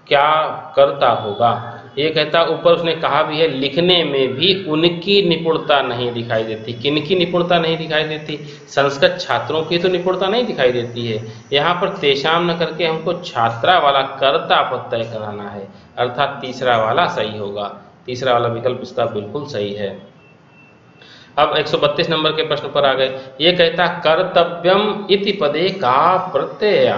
क्या करता होगा। ये कहता ऊपर उसने कहा भी है लिखने में भी उनकी निपुणता नहीं दिखाई देती। किनकी निपुणता नहीं दिखाई देती? संस्कृत छात्रों की तो निपुणता नहीं दिखाई देती है। यहाँ पर तेषाम न करके हमको छात्रा वाला कर्ता पद तय कराना है, अर्थात तीसरा वाला सही होगा। तीसरा वाला विकल्प इसका बिल्कुल सही है। अब 132 नंबर के प्रश्न पर आ गए। ये कहता कर्तव्यम इति पदे का प्रत्यय।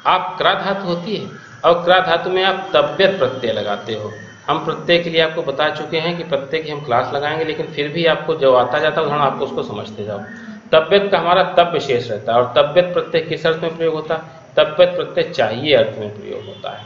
आप क्रा धातु होती है और क्रा धातु में आप तव्यत प्रत्यय लगाते हो। हम प्रत्यय के लिए आपको बता चुके हैं कि प्रत्यय की हम क्लास लगाएंगे, लेकिन फिर भी आपको जो आता जाता है उदाहरण आपको उसको समझते जाओ। तव्यत का हमारा तब विशेष रहता है और तव्यत प्रत्यय किस अर्थ में प्रयोग होता है? तव्यत प्रत्यय चाहिए अर्थ में प्रयोग होता है।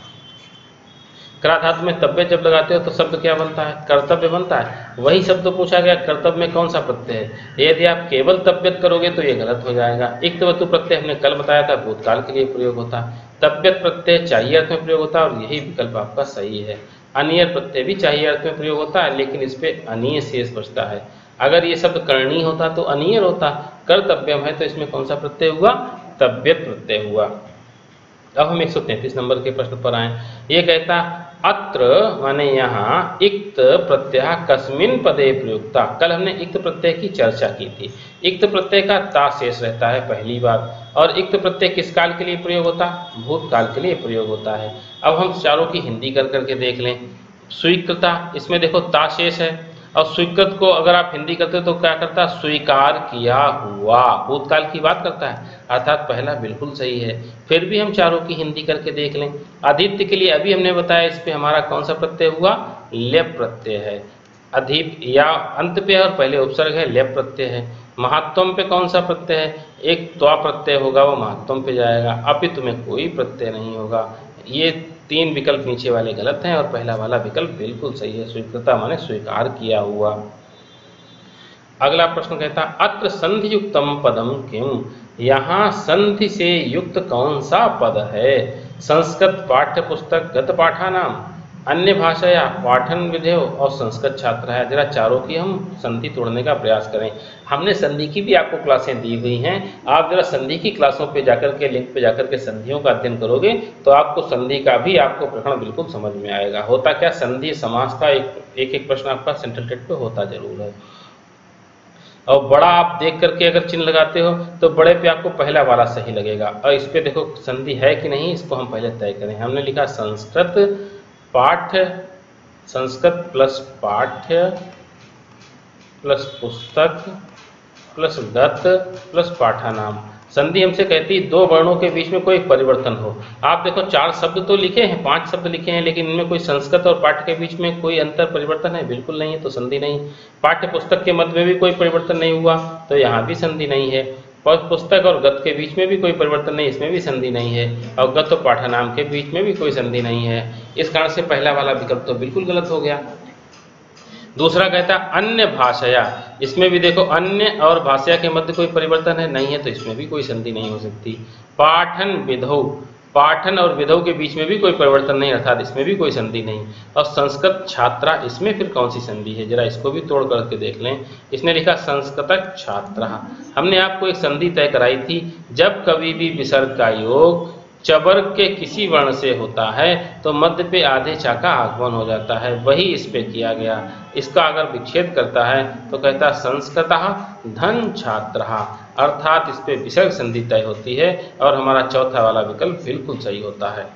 क्राधातु में तव्य जब लगाते हो तो शब्द क्या बनता है? कर्तव्य बनता है। वही शब्द पूछा गया कर्तव्य में कौन सा प्रत्यय है। यदि आप केवल तव्यत करोगे तो ये गलत हो जाएगा। इक्तवतु प्रत्यय हमने कल बताया था भूतकाल के लिए प्रयोग होता है। तव्यत प्रत्यय चाहिए अर्थ में प्रयोग होता है और यही विकल्प आपका सही है। अनियर प्रत्यय भी चाहिए अर्थ में प्रयोग होता है, लेकिन इस पे अनीय शेष बचता है। अगर ये शब्द करणी होता तो अनियर होता, कर्तव्यम है तो इसमें कौन सा प्रत्यय हुआ? तव्यत प्रत्यय हुआ। अब हम 133 नंबर के प्रश्न पर आए। ये कहता अत्र माने यहाँ इक्त प्रत्यय कस्मिन पदे प्रयुक्ता। कल हमने इक्त प्रत्यय की चर्चा की थी। इक्त प्रत्यय का ता शेष रहता है पहली बात, और इक्त प्रत्यय किस काल के लिए प्रयोग होता? भूतकाल के लिए प्रयोग होता है। अब हम चारों की हिंदी कर करके देख लें। स्वीकृता, इसमें देखो ता शेष है, और स्वीकृत को अगर आप हिंदी करते हो तो क्या करता? स्वीकार किया हुआ, भूतकाल की बात करता है, अर्थात पहला बिल्कुल सही है। फिर भी हम चारों की हिंदी करके देख लें। आदित्य के लिए अभी हमने बताया इस पे हमारा कौन सा प्रत्यय हुआ? लेप प्रत्यय है। अधिप या अंत पे और पहले उपसर्ग है, लेप प्रत्यय है। महात्म पे कौन सा प्रत्यय है? एक त्वा प्रत्यय होगा, वो महात्म पे जाएगा। अपित में कोई प्रत्यय नहीं होगा। ये तीन विकल्प नीचे वाले गलत हैं और पहला वाला विकल्प बिल्कुल सही है। स्वीकृता माने स्वीकार किया हुआ। अगला प्रश्न कहता अत्र संधि युक्तम पदम किम। यहाँ संधि से युक्त कौन सा पद है? संस्कृत पाठ्य पुस्तक गत पाठानाम, अन्य भाषा या पाठन विधेय और संस्कृत छात्र है। जरा चारों की हम संधि तोड़ने का प्रयास करें। हमने संधि की भी आपको क्लासें दी हुई हैं। आप जरा संधि की क्लासों पे जाकर के लिंक पे जाकर के संधियों का अध्ययन करोगे तो आपको संधि का भी आपको प्रकरण बिल्कुल समझ में आएगा। होता क्या, संधि समास का एक प्रश्न आपका सेंट्रल टेट पे होता जरूर है। और बड़ा आप देख करके अगर चिन्ह लगाते हो तो बड़े पे आपको पहला वाला सही लगेगा। और इस पे देखो संधि है कि नहीं, इसको हम पहले तय करें। हमने लिखा संस्कृत पाठ्य, संस्कृत प्लस पाठ्य प्लस पुस्तक प्लस गत प्लस पाठानाम। संधि हमसे कहती है दो वर्णों के बीच में कोई परिवर्तन हो। आप देखो चार शब्द तो लिखे हैं, 5 शब्द लिखे हैं, लेकिन इनमें कोई संस्कृत और पाठ्य के बीच में कोई अंतर परिवर्तन है? बिल्कुल नहीं है, तो संधि नहीं। पाठ्य पुस्तक के मध्य में भी कोई परिवर्तन नहीं हुआ, तो यहाँ भी संधि नहीं है। पुस्तक और गत के बीच में भी कोई परिवर्तन नहीं, इसमें भी संधि नहीं है। और गत और पाठानाम के बीच में भी कोई संधि नहीं है। इस कारण से पहला वाला विकल्प तो बिल्कुल गलत हो गया। दूसरा कहता अन्य भाषया, इसमें भी देखो अन्य और भाषा के मध्य कोई परिवर्तन है? नहीं है, तो इसमें भी कोई संधि नहीं हो सकती। पाठन विधौ, पाठन और विधौ के बीच में भी कोई परिवर्तन नहीं, अर्थात इसमें भी कोई संधि नहीं। और संस्कृत छात्रा, इसमें फिर कौन सी संधि है? जरा इसको भी तोड़ करके देख लें। इसने लिखा संस्कृत छात्रा। हमने आपको एक संधि तय कराई थी, जब कभी भी विसर्ग का योग चवर्ग के किसी वर्ण से होता है तो मध्य पे आधे चा का आगमन हो जाता है, वही इस पे किया गया। इसका अगर विच्छेद करता है तो कहता संस्कृतः धन छात्रः, अर्थात इस पे विसर्ग संधि तय होती है और हमारा चौथा वाला विकल्प बिल्कुल सही होता है।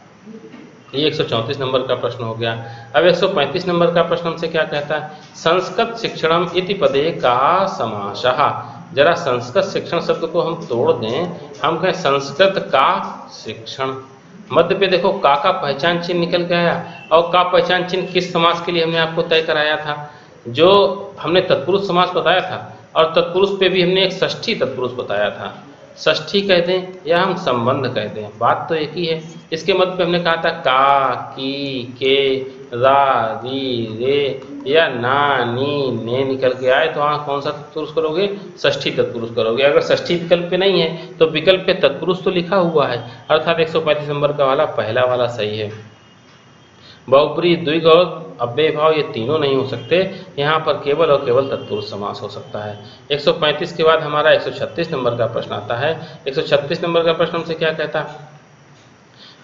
ये 134 नंबर का प्रश्न हो गया। अब 135 नंबर का प्रश्न हमसे क्या कहता है? संस्कृत शिक्षणम इति पदे का समासः। जरा संस्कृत शिक्षण शब्द को हम तोड़ दें, हम कहें संस्कृत का शिक्षण। मध्य पे देखो का पहचान चिन्ह निकल गया, और का पहचान चिन्ह किस समास के लिए हमने आपको तय कराया था? जो हमने तत्पुरुष समास बताया था, और तत्पुरुष पे भी हमने एक षष्ठी तत्पुरुष बताया था। षष्ठी कह दें या हम संबंध कह दें, बात तो एक ही है। इसके मध्य पे हमने कहा था का, की, के, रा, री, रे या ना, नी, ने निकल के आए तो वहाँ कौन सा तत्पुरुष करोगे? षष्ठी तत्पुरुष करोगे। अगर षष्ठी विकल्प पे नहीं है तो विकल्प पे तत्पुरुष तो लिखा हुआ है, अर्थात 135 नंबर का वाला पहला वाला सही है। बहुब्री, द्विग और अव्यय भाव ये तीनों नहीं हो सकते, यहाँ पर केवल और केवल तत्पुरुष समास हो सकता है। 135 के बाद हमारा 136 नंबर का प्रश्न आता है। 136 नंबर का प्रश्न हमसे क्या कहता?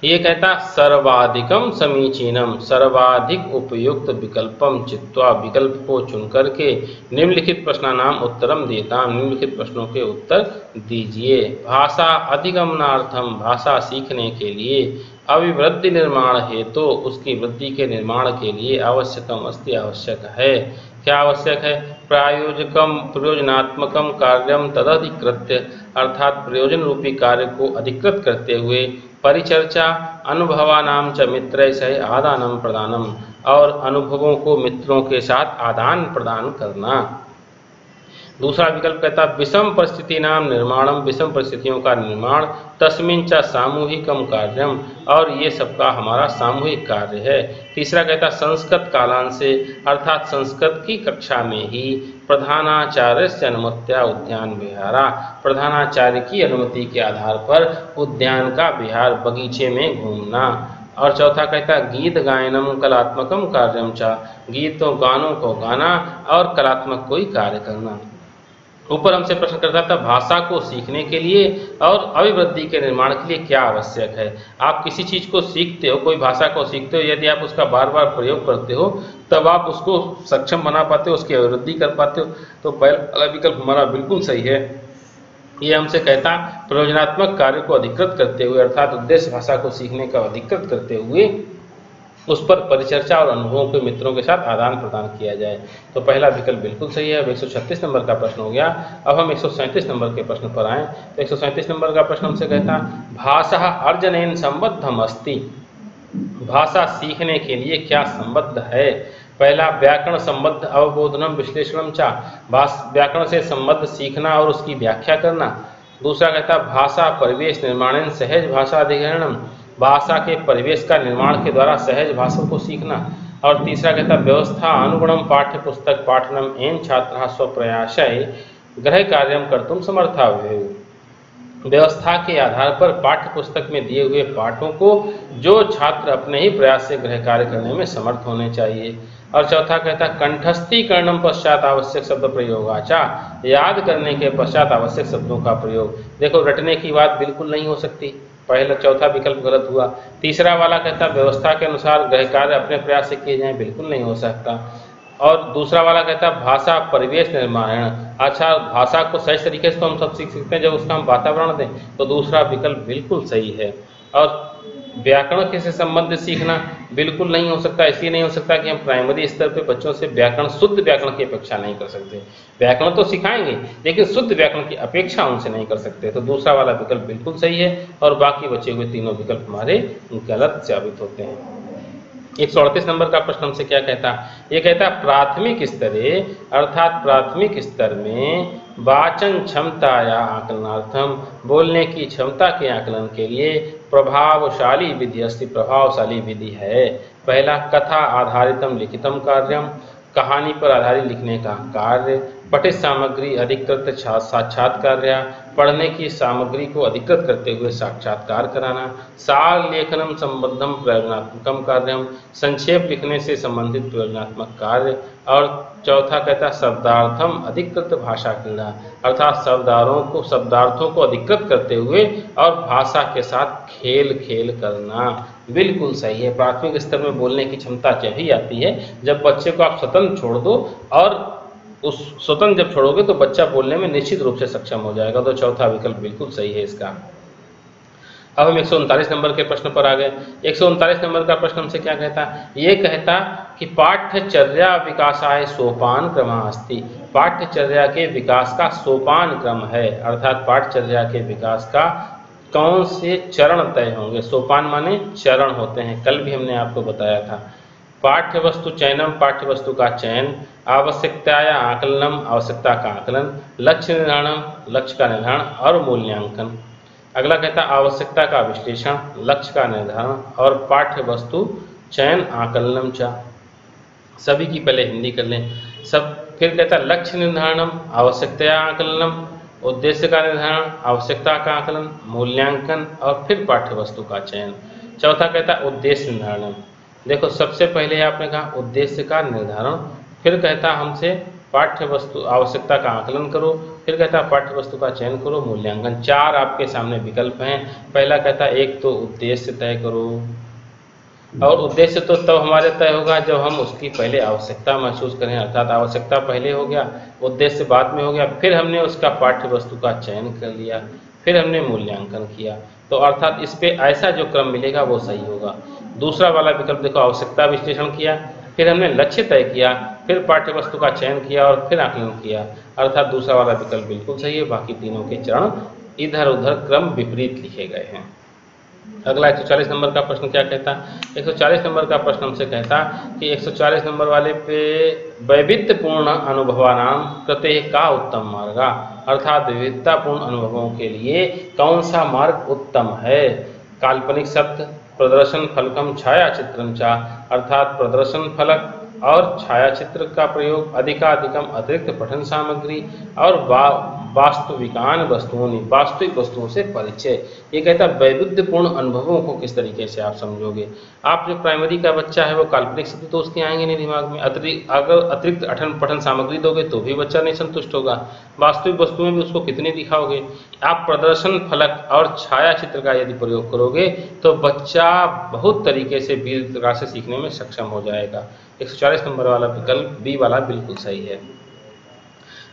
ये कहता सर्वाधिकम समीचीनम, सर्वाधिक उपयुक्त विकल्पम चित्वा, विकल्प को चुन करके निम्नलिखित प्रश्नानाम उत्तरम देता, निम्नलिखित प्रश्नों के उत्तर दीजिए। भाषा अधिगमनार्थम, भाषा सीखने के लिए, अभिवृद्धि निर्माण हेतु, तो उसकी वृद्धि के निर्माण के लिए, आवश्यकम अस्ति, आवश्यक है। क्या आवश्यक है? प्रायोजकम प्रयोजनात्मकम कार्यम तदधिकृत्य, अर्थात प्रयोजन रूपी कार्य को अधिकृत करते हुए, परिचर्चा अनुभवानाम च मित्रैः सह आदानम प्रदानम, और अनुभवों को मित्रों के साथ आदान प्रदान करना। दूसरा विकल्प कहता है विषम परिस्थिति नाम निर्माणम, विषम परिस्थितियों का निर्माण, तस्मिन् च सामूहिकम कार्यम, और ये सबका हमारा सामूहिक कार्य है। तीसरा कहता है संस्कृत कालांशे, अर्थात संस्कृत की कक्षा में ही प्रधानाचार्य से अनुमत्या उद्यान विहारा, प्रधानाचार्य की अनुमति के आधार पर उद्यान का विहार, बगीचे में घूमना। और चौथा कहता है गीत गायनम कलात्मकम कार्यम च, गीतों गानों को गाना और कलात्मक कोई कार्य करना। ऊपर हमसे प्रश्न करता था भाषा को सीखने के लिए और अभिवृद्धि के निर्माण के लिए क्या आवश्यक है। आप किसी चीज को सीखते हो, कोई भाषा को सीखते हो, यदि आप उसका बार बार प्रयोग करते हो तब आप उसको सक्षम बना पाते हो, उसकी अभिवृद्धि कर पाते हो। तो पहला विकल्प हमारा बिल्कुल सही है। ये हमसे कहता प्रयोजनात्मक कार्य को अधिकृत करते हुए, अर्थात उद्देश्य भाषा को सीखने का अधिकृत करते हुए उस पर परिचर्चा और अनुभवों के मित्रों के साथ आदान प्रदान किया जाए। तो पहला विकल्प बिल्कुल सही है। अब 136 नंबर का प्रश्न हो गया। अब हम 137 नंबर के प्रश्न पर आए। तो 137 नंबर का प्रश्न हमसे कहता भाषा अर्जनेन संबद्धम अस्ति, भाषा सीखने के लिए क्या संबद्ध है। पहला व्याकरण संबद्ध अवबोधनम विश्लेषणम चा, व्याकरण से संबद्ध सीखना और उसकी व्याख्या करना। दूसरा कहता भाषा परिवेश निर्माणेन सहज भाषा अधिग्रहणम, भाषा के परिवेश का निर्माण के द्वारा सहज भाषा को सीखना। और तीसरा कहता व्यवस्था अनुगुणम पाठ्य पुस्तक पाठनम एन छात्र स्वप्रयासय गृह कार्यम कर्तुम समर्था भवेयुः, व्यवस्था के आधार पर पाठ्य पुस्तक में दिए हुए पाठों को जो छात्र अपने ही प्रयास से गृह कार्य करने में समर्थ होने चाहिए। और चौथा कहता कंठस्थीकरणम पश्चात आवश्यक शब्द प्रयोगाचा, याद करने के पश्चात आवश्यक शब्दों का प्रयोग। देखो रटने की बात बिल्कुल नहीं हो सकती, पहला चौथा विकल्प गलत हुआ। तीसरा वाला कहता व्यवस्था के अनुसार गृह कार्य अपने प्रयास से किए जाएं, बिल्कुल नहीं हो सकता। और दूसरा वाला कहता भाषा परिवेश निर्माण, अच्छा भाषा को सही तरीके से तो हम सब सीख सकते हैं जब उसका हम वातावरण दें, तो दूसरा विकल्प बिल्कुल सही है। और व्याकरण के से संबंधित सीखना बिल्कुल नहीं हो सकता, इसलिए नहीं हो सकता कि हम प्राइमरी स्तर पे बच्चों से व्याकरण शुद्ध व्याकरण की अपेक्षा नहीं कर सकते। व्याकरण तो सिखाएंगे लेकिन शुद्ध व्याकरण की अपेक्षा उनसे नहीं कर सकते। तो दूसरा वाला विकल्प बिल्कुल सही है और बाकी बचे हुए तीनों विकल्प हमारे गलत साबित होते हैं। 138 नंबर का प्रश्न हमसे क्या कहता, ये कहता प्राथमिक स्तरे, अर्थात प्राथमिक स्तर में वाचन क्षमता या आकलनार्थम, बोलने की क्षमता के आकलन के लिए प्रभावशाली विधि अस्ति, प्रभावशाली विधि है। पहला कथा आधारितम लिखितम कार्यम, कहानी पर आधारित लिखने का कार्य। पठित सामग्री अधिकृत साक्षात्कार, पढ़ने की सामग्री को अधिकृत करते हुए साक्षात्कार कराना। सार लेखनम संबद्धम प्रयोजनात्मकम कार्यम, संक्षेप लिखने से संबंधित प्रयोजनात्मक कार्य। और चौथा कहता शब्दार्थम अधिकृत भाषा क्रीड़ा, अर्थात शब्दार्थों को अधिकृत करते हुए और भाषा के साथ खेल खेल करना। बिल्कुल सही है। प्राथमिक स्तर में बोलने की क्षमता तभी आती है जब बच्चे को आप स्वतंत्र छोड़ दो, और उस स्वतंत्र जब छोड़ोगे तो बच्चा बोलने में निश्चित रूप से सक्षम हो जाएगा। तो चौथा विकल्प बिल्कुल सही है इसका। अब हम 139 नंबर के प्रश्न पर आ गए। 139 नंबर का प्रश्न हमसे क्या कहता, ये कहता कि पाठ्यचर्या विकासाय सोपान क्रम अस्ति, पाठ्यचर्या के विकास का सोपान क्रम है, अर्थात पाठ्यचर्या के विकास का कौन से चरण तय होंगे। सोपान माने चरण होते हैं, कल भी हमने आपको बताया था। पाठ्य वस्तु चयनम, पाठ्य वस्तु का चयन। आवश्यकता या आकलनम, आवश्यकता का आकलन। लक्ष्य निर्धारणम, लक्ष्य का निर्धारण और मूल्यांकन। अगला कहता आवश्यकता का विश्लेषण, लक्ष्य का निर्धारण और पाठ्य वस्तु चयन आकलनम चा। सभी की पहले हिंदी कर लें सब। फिर कहता लक्ष्य निर्धारणम, आवश्यकता आकलनम, उद्देश्य का निर्धारण, आवश्यकता का आकलन, मूल्यांकन और फिर पाठ्य वस्तु का चयन। चौथा कहता उद्देश्य निर्धारणम। देखो सबसे पहले आपने कहा उद्देश्य का निर्धारण, फिर कहता हमसे पाठ्य वस्तु आवश्यकता का आकलन करो, फिर कहता पाठ्य वस्तु का चयन करो, मूल्यांकन। चार आपके सामने विकल्प हैं। पहला कहता एक तो उद्देश्य तय करो, और उद्देश्य तो तब हमारे तय होगा जब हम उसकी पहले आवश्यकता महसूस करें, अर्थात आवश्यकता पहले हो गया, उद्देश्य बाद में हो गया, फिर हमने उसका पाठ्य वस्तु का चयन कर लिया, फिर हमने मूल्यांकन किया। तो अर्थात इस पे ऐसा जो क्रम मिलेगा वो सही होगा। दूसरा वाला विकल्प देखो आवश्यकता विश्लेषण किया, फिर हमने लक्ष्य तय किया, फिर पाठ्य वस्तु का चयन किया और फिर आकलन किया, अर्थात दूसरा वाला विकल्प बिल्कुल सही है। बाकी तीनों के चरण इधर उधर क्रम विपरीत लिखे गए हैं। अगला 140 नंबर का प्रश्न क्या कहता है? 140 नंबर का प्रश्न हमसे कहता कि 140 नंबर वाले पे वैविध्यपूर्ण अनुभवानाम कृते का उत्तम मार्ग, अर्थात विविधतापूर्ण अनुभवों के लिए कौन सा मार्ग उत्तम है? काल्पनिक सत्य, प्रदर्शन फलकम छायाचित्रम चा, अर्थात प्रदर्शन फलक और छायाचित्र का प्रयोग, अधिकाधिकम अतिरिक्त पठन सामग्री और वास्तविकान वस्तुओं वास्तविक वस्तुओं से परिचय। ये कहता है वैविध्यपूर्ण अनुभवों को किस तरीके से आप समझोगे। आप जो प्राइमरी का बच्चा है वो काल्पनिक शब्द तो उसके आएंगे नहीं दिमाग में, अगर अतिरिक्त पठन सामग्री दोगे तो भी बच्चा नहीं संतुष्ट होगा, वास्तविक वस्तुएं भी उसको कितनी दिखाओगे। आप प्रदर्शन फलक और छायाचित्र का यदि प्रयोग करोगे तो बच्चा बहुत तरीके से विविध प्रकार से सीखने में सक्षम हो जाएगा। 140 नंबर वाला विकल्प बी वाला बिल्कुल सही है।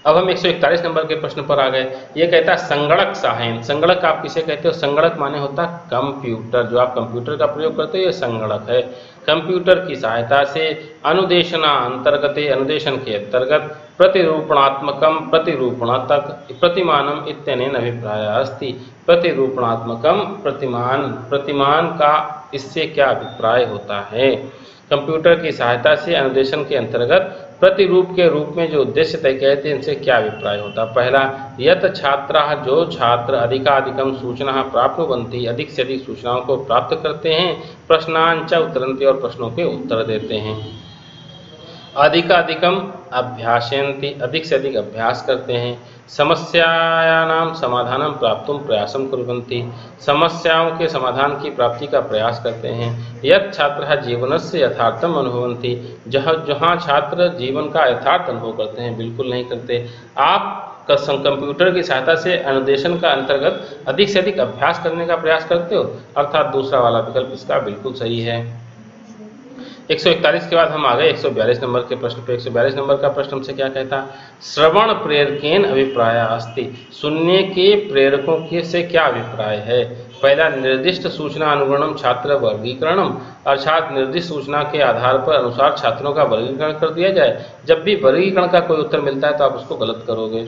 अब हम 141 नंबर के प्रश्न पर आ गए। ये कहता है संगणक सहायन। संगणक आप किसे कहते हो? संगणक माने होता है कंप्यूटर, जो आप कंप्यूटर का प्रयोग करते हो ये संगणक है। कंप्यूटर की सहायता से अनुदेशना अंतर्गत, अनुदेशन के अंतर्गत प्रतिरूपणात्मकम प्रतिरूपणात्मक प्रतिमानम इत्यनेन अभिप्राय अस्ति। प्रतिरूपणात्मकम प्रतिमान का इससे क्या अभिप्राय होता है? कंप्यूटर की सहायता से अनुदेशन के अंतर्गत प्रतिरूप के रूप में जो उद्देश्य तय किए थे इनसे क्या अभिप्राय होता? पहला, यत छात्राः जो छात्र अधिकाधिकम सूचना प्राप्नुवन्ति, अधिक से अधिक सूचनाओं को प्राप्त करते हैं, प्रश्नांच उत्तरन्ति और प्रश्नों के उत्तर देते हैं। अधिकाधिकम अभ्यासयन्ति, अधिक से अधिक अभ्यास करते हैं। समस्यायानां समाधानं प्राप्तुं प्रयासं कुर्वन्ति, समस्याओं के समाधान की प्राप्ति का प्रयास करते हैं। यत् छात्रः जीवनस्य यथार्थम अनुभवन्ति, जहाँ छात्र जीवन का यथार्थ अनुभव करते हैं, बिल्कुल नहीं करते। आप कंप्यूटर की सहायता से अनुदेशन का अंतर्गत अधिक से अधिक अभ्यास करने का प्रयास करते हो, अर्थात दूसरा वाला विकल्प इसका बिल्कुल सही है। 141 के बाद हम आ गए 142 नंबर के प्रश्न पे। 142 नंबर का प्रश्न हमसे क्या कहता? श्रवण प्रेरकेन अभिप्राय अस्ति, सुनने के प्रेरकों के से क्या अभिप्राय है? पहला, निर्दिष्ट सूचना अनुगुणम छात्र वर्गीकरणम, अर्थात निर्दिष्ट सूचना के आधार पर अनुसार छात्रों का वर्गीकरण कर दिया जाए। जब भी वर्गीकरण का कोई उत्तर मिलता है तो आप उसको गलत करोगे।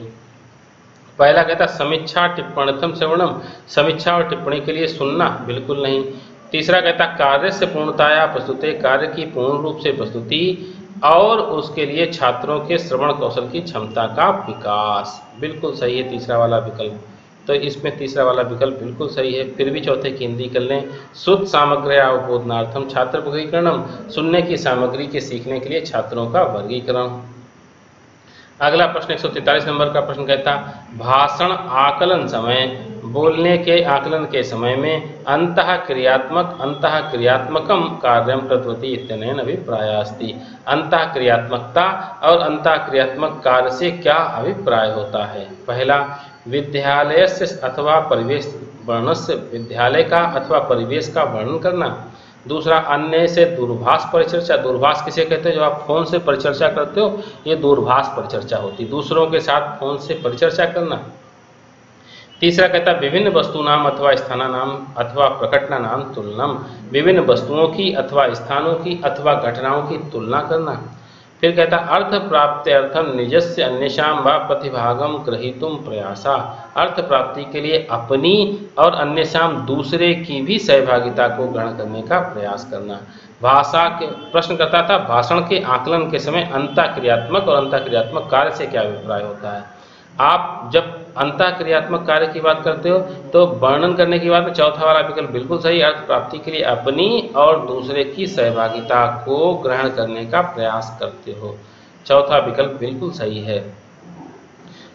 पहला कहता समीक्षा टिप्पणितम श्रवणम, समीक्षा और टिप्पणी के लिए सुनना, बिल्कुल नहीं। तीसरा कहता कार्य से पूर्णताया प्रस्तुति, कार्य की पूर्ण रूप से प्रस्तुति और उसके लिए छात्रों के श्रवण कौशल की क्षमता का विकास, बिल्कुल सही है तीसरा वाला विकल्प। तो इसमें तीसरा वाला विकल्प बिल्कुल सही है। फिर भी चौथे की हिंदी कर लें। शुद्ध सामग्री अवबोधनार्थम छात्र वर्गीकरणम, सुनने की सामग्री के सीखने के लिए छात्रों का वर्गीकरण। अगला प्रश्न 143 नंबर का प्रश्न कहता भाषण आकलन समय, बोलने के आकलन के समय में अंतः क्रियात्मकम कार्यम कृतवती इत्यनेन अभिप्राय अस्ति। अंतः क्रियात्मकता और अंतः क्रियात्मक कार्य से क्या अभिप्राय होता है? पहला, विद्यालय से अथवा परिवेश वर्णस्य, विद्यालय का अथवा परिवेश का वर्णन करना। दूसरा, अन्य से दूरभाष परिचर्चा, दूरभाष किसे कहते हैं? जो आप फोन से परिचर्चा करते हो, ये दूरभाष परिचर्चा होती, दूसरों के साथ फोन से परिचर्चा करना। तीसरा कहता विभिन्न वस्तु नाम अथवा स्थाना नाम अथवा प्रकटना नाम तुलनम, विभिन्न वस्तुओं की अथवा स्थानों की अथवा घटनाओं की तुलना करना। फिर कहता अर्थ प्राप्त्यर्थम निजस्य अन्येषां वा प्रतिभागम ग्रहीतुम प्रयासा, अर्थ प्राप्ति के लिए अपनी और अन्येषां दूसरे की भी सहभागिता को ग्रहण करने का प्रयास करना। भाषा के प्रश्न करता था भाषण के आकलन के समय अंतःक्रियात्मक और अंतःक्रियात्मक कार्य से क्या अभिप्राय होता है? आप जब अंतःक्रियात्मक कार्य की बात करते हो तो वर्णन करने की बात में चौथा वाला विकल्प बिल्कुल सही, अर्थ प्राप्ति के लिए अपनी और दूसरे की सहभागिता को ग्रहण करने का प्रयास करते हो, चौथा विकल्प बिल्कुल सही है।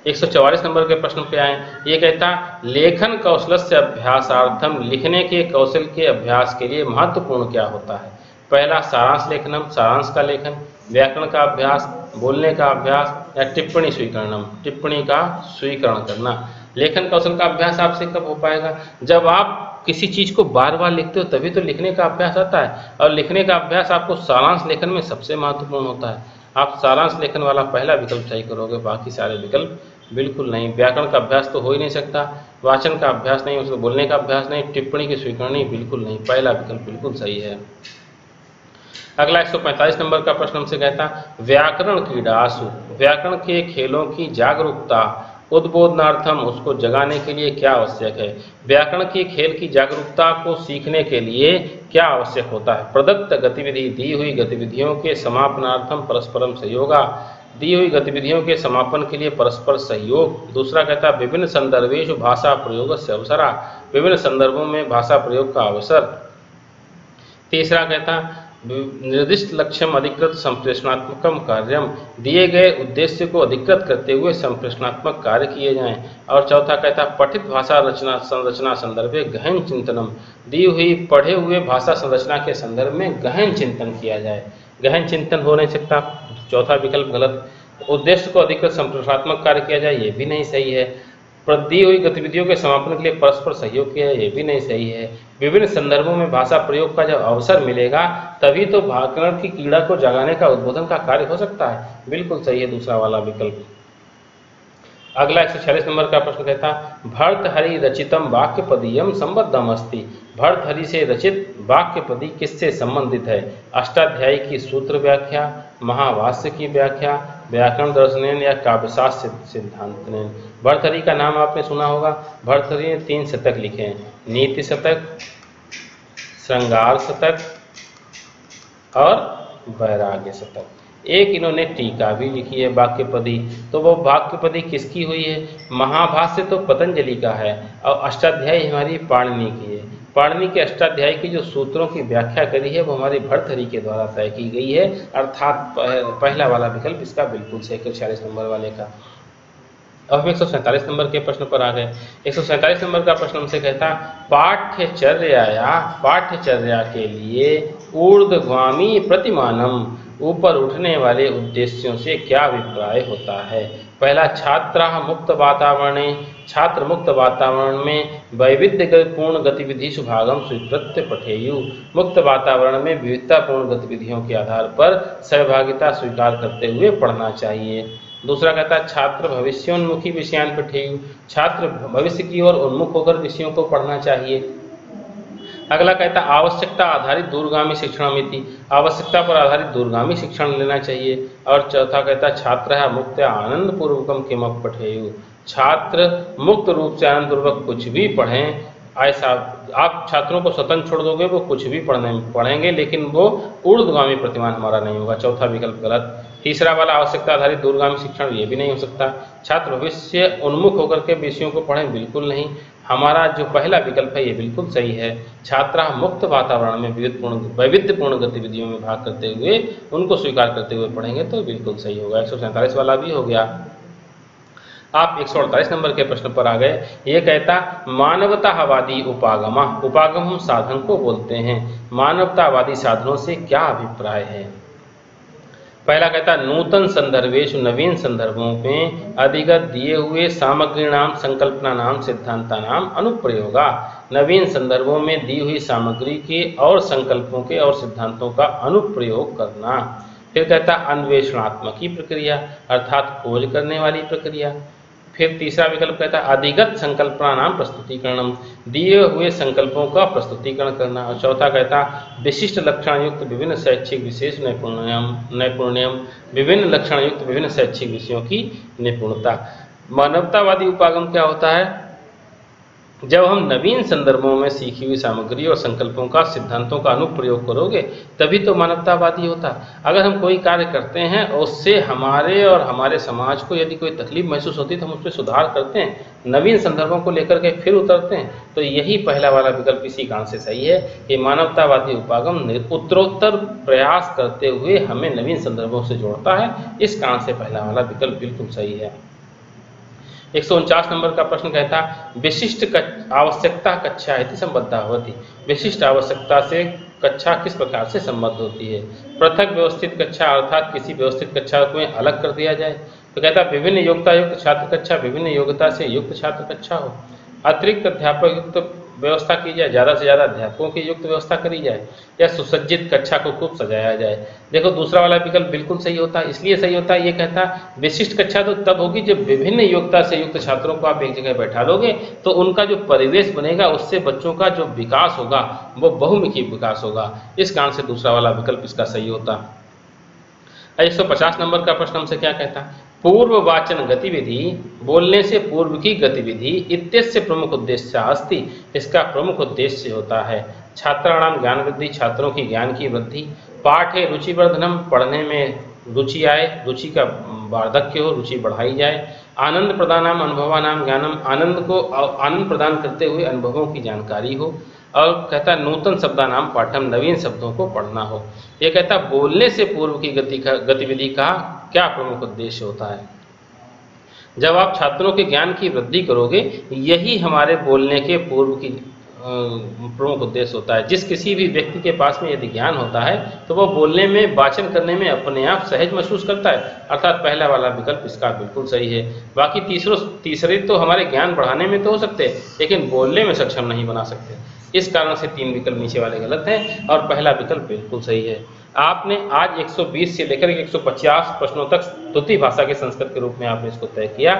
144 नंबर के प्रश्न पे आए। ये कहता लेखन कौशलस्य अभ्यासार्थम, लिखने के कौशल के अभ्यास के लिए महत्वपूर्ण क्या होता है? पहला, सारांश लेखनम, सारांश का लेखन। व्याकरण का अभ्यास, बोलने का अभ्यास या टिप्पणी स्वीकरणम, टिप्पणी का स्वीकरण करना। लेखन कौशल का अभ्यास आपसे कब हो पाएगा? जब आप किसी चीज को बार बार लिखते हो तभी तो लिखने का अभ्यास आता है, और लिखने का अभ्यास आपको सारांश लेखन में सबसे महत्वपूर्ण होता है। आप सारांश लेखन वाला पहला विकल्प सही करोगे, बाकी सारे विकल्प बिल्कुल नहीं। व्याकरण का अभ्यास तो हो ही नहीं सकता, वाचन का अभ्यास नहीं, उसको बोलने का अभ्यास नहीं, टिप्पणी की स्वीकरणी बिल्कुल नहीं, पहला विकल्प बिल्कुल सही है। अगला 145 नंबर का प्रश्न हमसे कहता व्याकरण क्रीडासु, व्याकरण के खेलों की जागरूकता उद्बोधनार्थम, उसको जगाने के लिए क्या आवश्यक है। व्याकरण के खेल की जागरूकता को सीखने के लिए क्या आवश्यक होता है। प्रदत्त गतिविधि, दी हुई गतिविधियों के समापनार्थम परस्परम सहयोगा, दी हुई गतिविधियों के समापन के लिए परस्पर सहयोग। दूसरा कहता है विभिन्न संदर्भेषु भाषा प्रयोग से अवसरा, विभिन्न संदर्भों में भाषा प्रयोग का अवसर। तीसरा कहता निर्दिष्ट लक्ष्यम अधिकृत संप्रेषणात्मकम कार्यम, दिए गए उद्देश्य को अधिकृत करते हुए संप्रेषणात्मक कार्य किए जाएं। और चौथा कहता पठित भाषा रचना संरचना संदर्भे गहन चिंतनम, दी हुई पढ़े हुए भाषा संरचना के संदर्भ में गहन चिंतन किया जाए। गहन चिंतन हो नहीं सकता, चौथा विकल्प गलत। उद्देश्य को अधिकृत संप्रेषणात्मक कार्य किया जाए, ये भी नहीं सही है। दी हुई गतिविधियों के समापन के लिए परस्पर सहयोग किया है, ये भी नहीं सही है। विभिन्न संदर्भों में भाषा प्रयोग का जब अवसर मिलेगा तभी तो व्याकरण की कीड़ा को जगाने का उद्बोधन का कार्य हो सकता है, बिल्कुल सही है दूसरा वाला विकल्प। अगला 146 नंबर का प्रश्न कहता भर्तहरि रचितम वाक्यपदीयम संबद्धम अस्ति, भर्तहरि से रचित वाक्यपदी किससे संबंधित है। अष्टाध्यायी की सूत्र व्याख्या, महाभाष्य की व्याख्या, व्याकरण दर्शनेन या काव्यशास्त्र सिद्धांतनेन। भर्तहरि का नाम आपने सुना होगा। भर्तहरि ने 3 शतक लिखे हैं, नीति शतक, श्रृंगार शतक और वैराग्य शतक। एक इन्होंने टीका भी लिखी है वाक्यपदी। तो वो वाक्यपदी किसकी हुई है। महाभाष्य तो पतंजलि का है और अष्टाध्यायी हमारी पाणिनि की है। पाणिनि के अष्टाध्यायी की जो सूत्रों की व्याख्या करी है वो हमारी भर्तहरि के द्वारा तय की गई है, अर्थात पहला वाला विकल्प इसका बिल्कुल सही 146 नंबर वाले का। अब हम 147 नंबर के प्रश्न पर आ गए। 147 नंबर का प्रश्न हमसे कहता पाठ्यचर्या के लिए ऊर्ध्वगामी प्रतिमानम, ऊपर उठने वाले उद्देश्यों से क्या अभिप्राय होता है। पहला छात्र मुक्त वातावरण में वैविध्यपूर्ण गतिविधिषु भागम स्वीकृत्य पठेयु, मुक्त वातावरण में विविधतापूर्ण गतिविधियों के आधार पर सहभागिता स्वीकार करते हुए पढ़ना चाहिए। दूसरा कहता है छात्र भविष्योन्मुखी विषयान पठेयु, छात्र भविष्य की ओर उन्मुख होकर विषयों को पढ़ना चाहिए। अगला कहता है आवश्यकता आधारित दूरगामी शिक्षणमिति, आवश्यकता पर आधारित दूरगामी शिक्षण लेना चाहिए। और चौथा कहता है छात्र मुक्त आनंद पूर्वकम किमपि पठेयु, छात्र मुक्त रूप से आनंद पूर्वक कुछ भी पढ़ें। ऐसा आप छात्रों को स्वतंत्र छोड़ दोगे वो कुछ भी पढ़ेंगे, लेकिन वो ऊर्ध्वगामी प्रतिमान हमारा नहीं होगा, चौथा विकल्प गलत। तीसरा वाला आवश्यकता आधारित दूरगामी शिक्षण, ये भी नहीं हो सकता। छात्र भविष्य उन्मुख होकर के विषयों को पढ़ें, बिल्कुल नहीं। हमारा जो पहला विकल्प है ये बिल्कुल सही है। छात्र मुक्त वातावरण में वैविध्यपूर्ण गतिविधियों में भाग करते हुए उनको स्वीकार करते हुए पढ़ेंगे तो बिल्कुल सही होगा। 147 वाला भी हो गया। आप 148 नंबर के प्रश्न पर आ गए। ये कहता मानवतावादी उपागम, उपागम हम साधन को बोलते हैं, मानवतावादी साधनों से क्या अभिप्राय है। पहला कहता नूतन संदर्भेषु, नवीन संदर्भों में अधिगत दिए हुए सामग्री नाम संकल्पना नाम सिद्धांता नाम अनुप्रयोगा, नवीन संदर्भों में दी हुई सामग्री के और संकल्पों के और सिद्धांतों का अनुप्रयोग करना। फिर कहता अन्वेषणात्मकी प्रक्रिया अर्थात खोज करने वाली प्रक्रिया। फिर तीसरा विकल्प कहता है अधिगत संकल्पना नाम प्रस्तुतिकरणम, दिए हुए संकल्पों का प्रस्तुतिकरण करना। और चौथा कहता विशिष्ट लक्षण युक्त विभिन्न शैक्षिक विशेष नैपुण्यम, विभिन्न लक्षण युक्त विभिन्न शैक्षिक विषयों की निपुणता। मानवतावादी उपागम क्या होता है, जब हम नवीन संदर्भों में सीखी हुई सामग्री और संकल्पों का सिद्धांतों का अनुप्रयोग करोगे तभी तो मानवतावादी होता। अगर हम कोई कार्य करते हैं और उससे हमारे और हमारे समाज को यदि कोई तकलीफ महसूस होती है तो हम उस पर सुधार करते हैं, नवीन संदर्भों को लेकर के फिर उतरते हैं, तो यही पहला वाला विकल्प इसी कारण से सही है कि मानवतावादी उपागम उत्तरोत्तर प्रयास करते हुए हमें नवीन संदर्भों से जोड़ता है, इस कारण से पहला वाला विकल्प बिल्कुल सही है। 149 नंबर का प्रश्न कहता विशिष्ट आवश्यकता कक्षा इति संबद्धा होती, विशिष्ट आवश्यकता से कक्षा किस प्रकार से संबद्ध होती है। पृथक व्यवस्थित कक्षा अर्थात किसी व्यवस्थित कक्षा को अलग कर दिया जाए। तो कहता विभिन्न योग्यता युक्त छात्र कक्षा विभिन्न योग्यता से युक्त छात्र कक्षा हो, अतिरिक्त अध्यापक युक्त व्यवस्था की जाए, ज़्यादा से ज़्यादा अध्यापकों की युक्त व्यवस्था करी जाए, या सुसज्जित कक्षा को खूब सजाया जाए। देखो दूसरा वाला विकल्प बिल्कुल सही होता है, इसलिए सही होता है, ये कहता विशिष्ट कक्षा तो तब होगी जब विभिन्न योग्यता से युक्त छात्रों को आप एक जगह बैठा दोगे तो उनका जो परिवेश बनेगा उससे बच्चों का जो विकास होगा वो बहुमुखी विकास होगा, इस कारण से दूसरा वाला विकल्प इसका सही होता। 150 नंबर का प्रश्न हमसे क्या कहता, पूर्ववाचन गतिविधि, बोलने से पूर्व की गतिविधि, इत्यस्य प्रमुख उद्देश्य अस्ति, इसका प्रमुख उद्देश्य होता है छात्राणाम ज्ञान वृद्धि, छात्रों की ज्ञान की वृद्धि। पाठे रुचिवर्धनम, पढ़ने में रुचि आए, रुचि का वार्धक्य हो, रुचि बढ़ाई जाए। आनंद प्रदानाम अनुभवानाम ज्ञानम, आनंद प्रदान करते हुए अनुभवों की जानकारी हो। और कहता है नूतन शब्दानाम पाठम, नवीन शब्दों को पढ़ना हो। ये कहता है बोलने से पूर्व की गतिविधि का क्या प्रमुख उद्देश्य होता है। जब आप छात्रों के ज्ञान की वृद्धि करोगे, यही हमारे बोलने के पूर्व की प्रमुख उद्देश्य होता है। जिस किसी भी व्यक्ति के पास में यदि ज्ञान होता है तो वह बोलने में, वाचन करने में अपने आप सहज महसूस करता है, अर्थात पहला वाला विकल्प इसका बिल्कुल सही है। बाकी तीसरे तो हमारे ज्ञान बढ़ाने में तो हो सकते हैं, लेकिन बोलने में सक्षम नहीं बना सकते। इस कारण से 3 विकल्प नीचे वाले गलत हैं और पहला विकल्प बिल्कुल सही है। आपने आज 120 से लेकर 150 प्रश्नों तक स्तुति भाषा के संस्कृत के रूप में आपने इसको तय किया।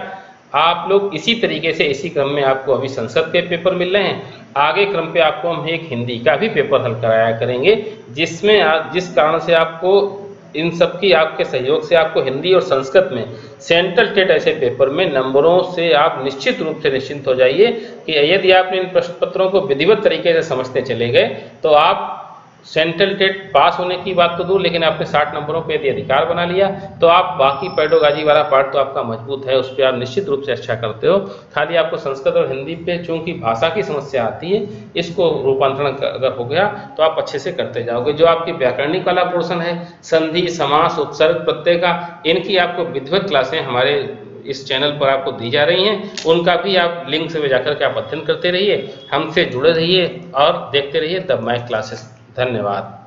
आप लोग इसी तरीके से इसी क्रम में आपको अभी संस्कृत के पेपर मिल रहे हैं। आगे क्रम पे आपको हम एक हिंदी का भी पेपर हल कराया करेंगे, जिस कारण से आपको इन सब की आपके सहयोग से आपको हिंदी और संस्कृत में सेंट्रल टेट ऐसे पेपर में नंबरों से आप निश्चित रूप से निश्चिंत हो जाइए कि यदि आपने इन प्रश्न पत्रों को विधिवत तरीके से समझते चले गए तो आप सेंट्रल टेट पास होने की बात तो दूर, लेकिन आपने 60 नंबरों पे यदि अधिकार बना लिया तो आप बाकी पेडोलॉजी वाला पार्ट तो आपका मजबूत है, उस पर आप निश्चित रूप से अच्छा करते हो। खाली आपको संस्कृत और हिंदी पे चूंकि भाषा की समस्या आती है, इसको रूपांतरण अगर हो गया तो आप अच्छे से करते जाओगे। जो आपकी व्याकरणिक वाला पोर्शन है, संधि, समास, उपसर्ग, प्रत्यय का, इनकी आपको विधिवत क्लासें हमारे इस चैनल पर आपको दी जा रही हैं, उनका भी आप लिंक से जाकर के आप अध्ययन करते रहिए, हमसे जुड़े रहिए और देखते रहिए द मैथ क्लासेस। धन्यवाद।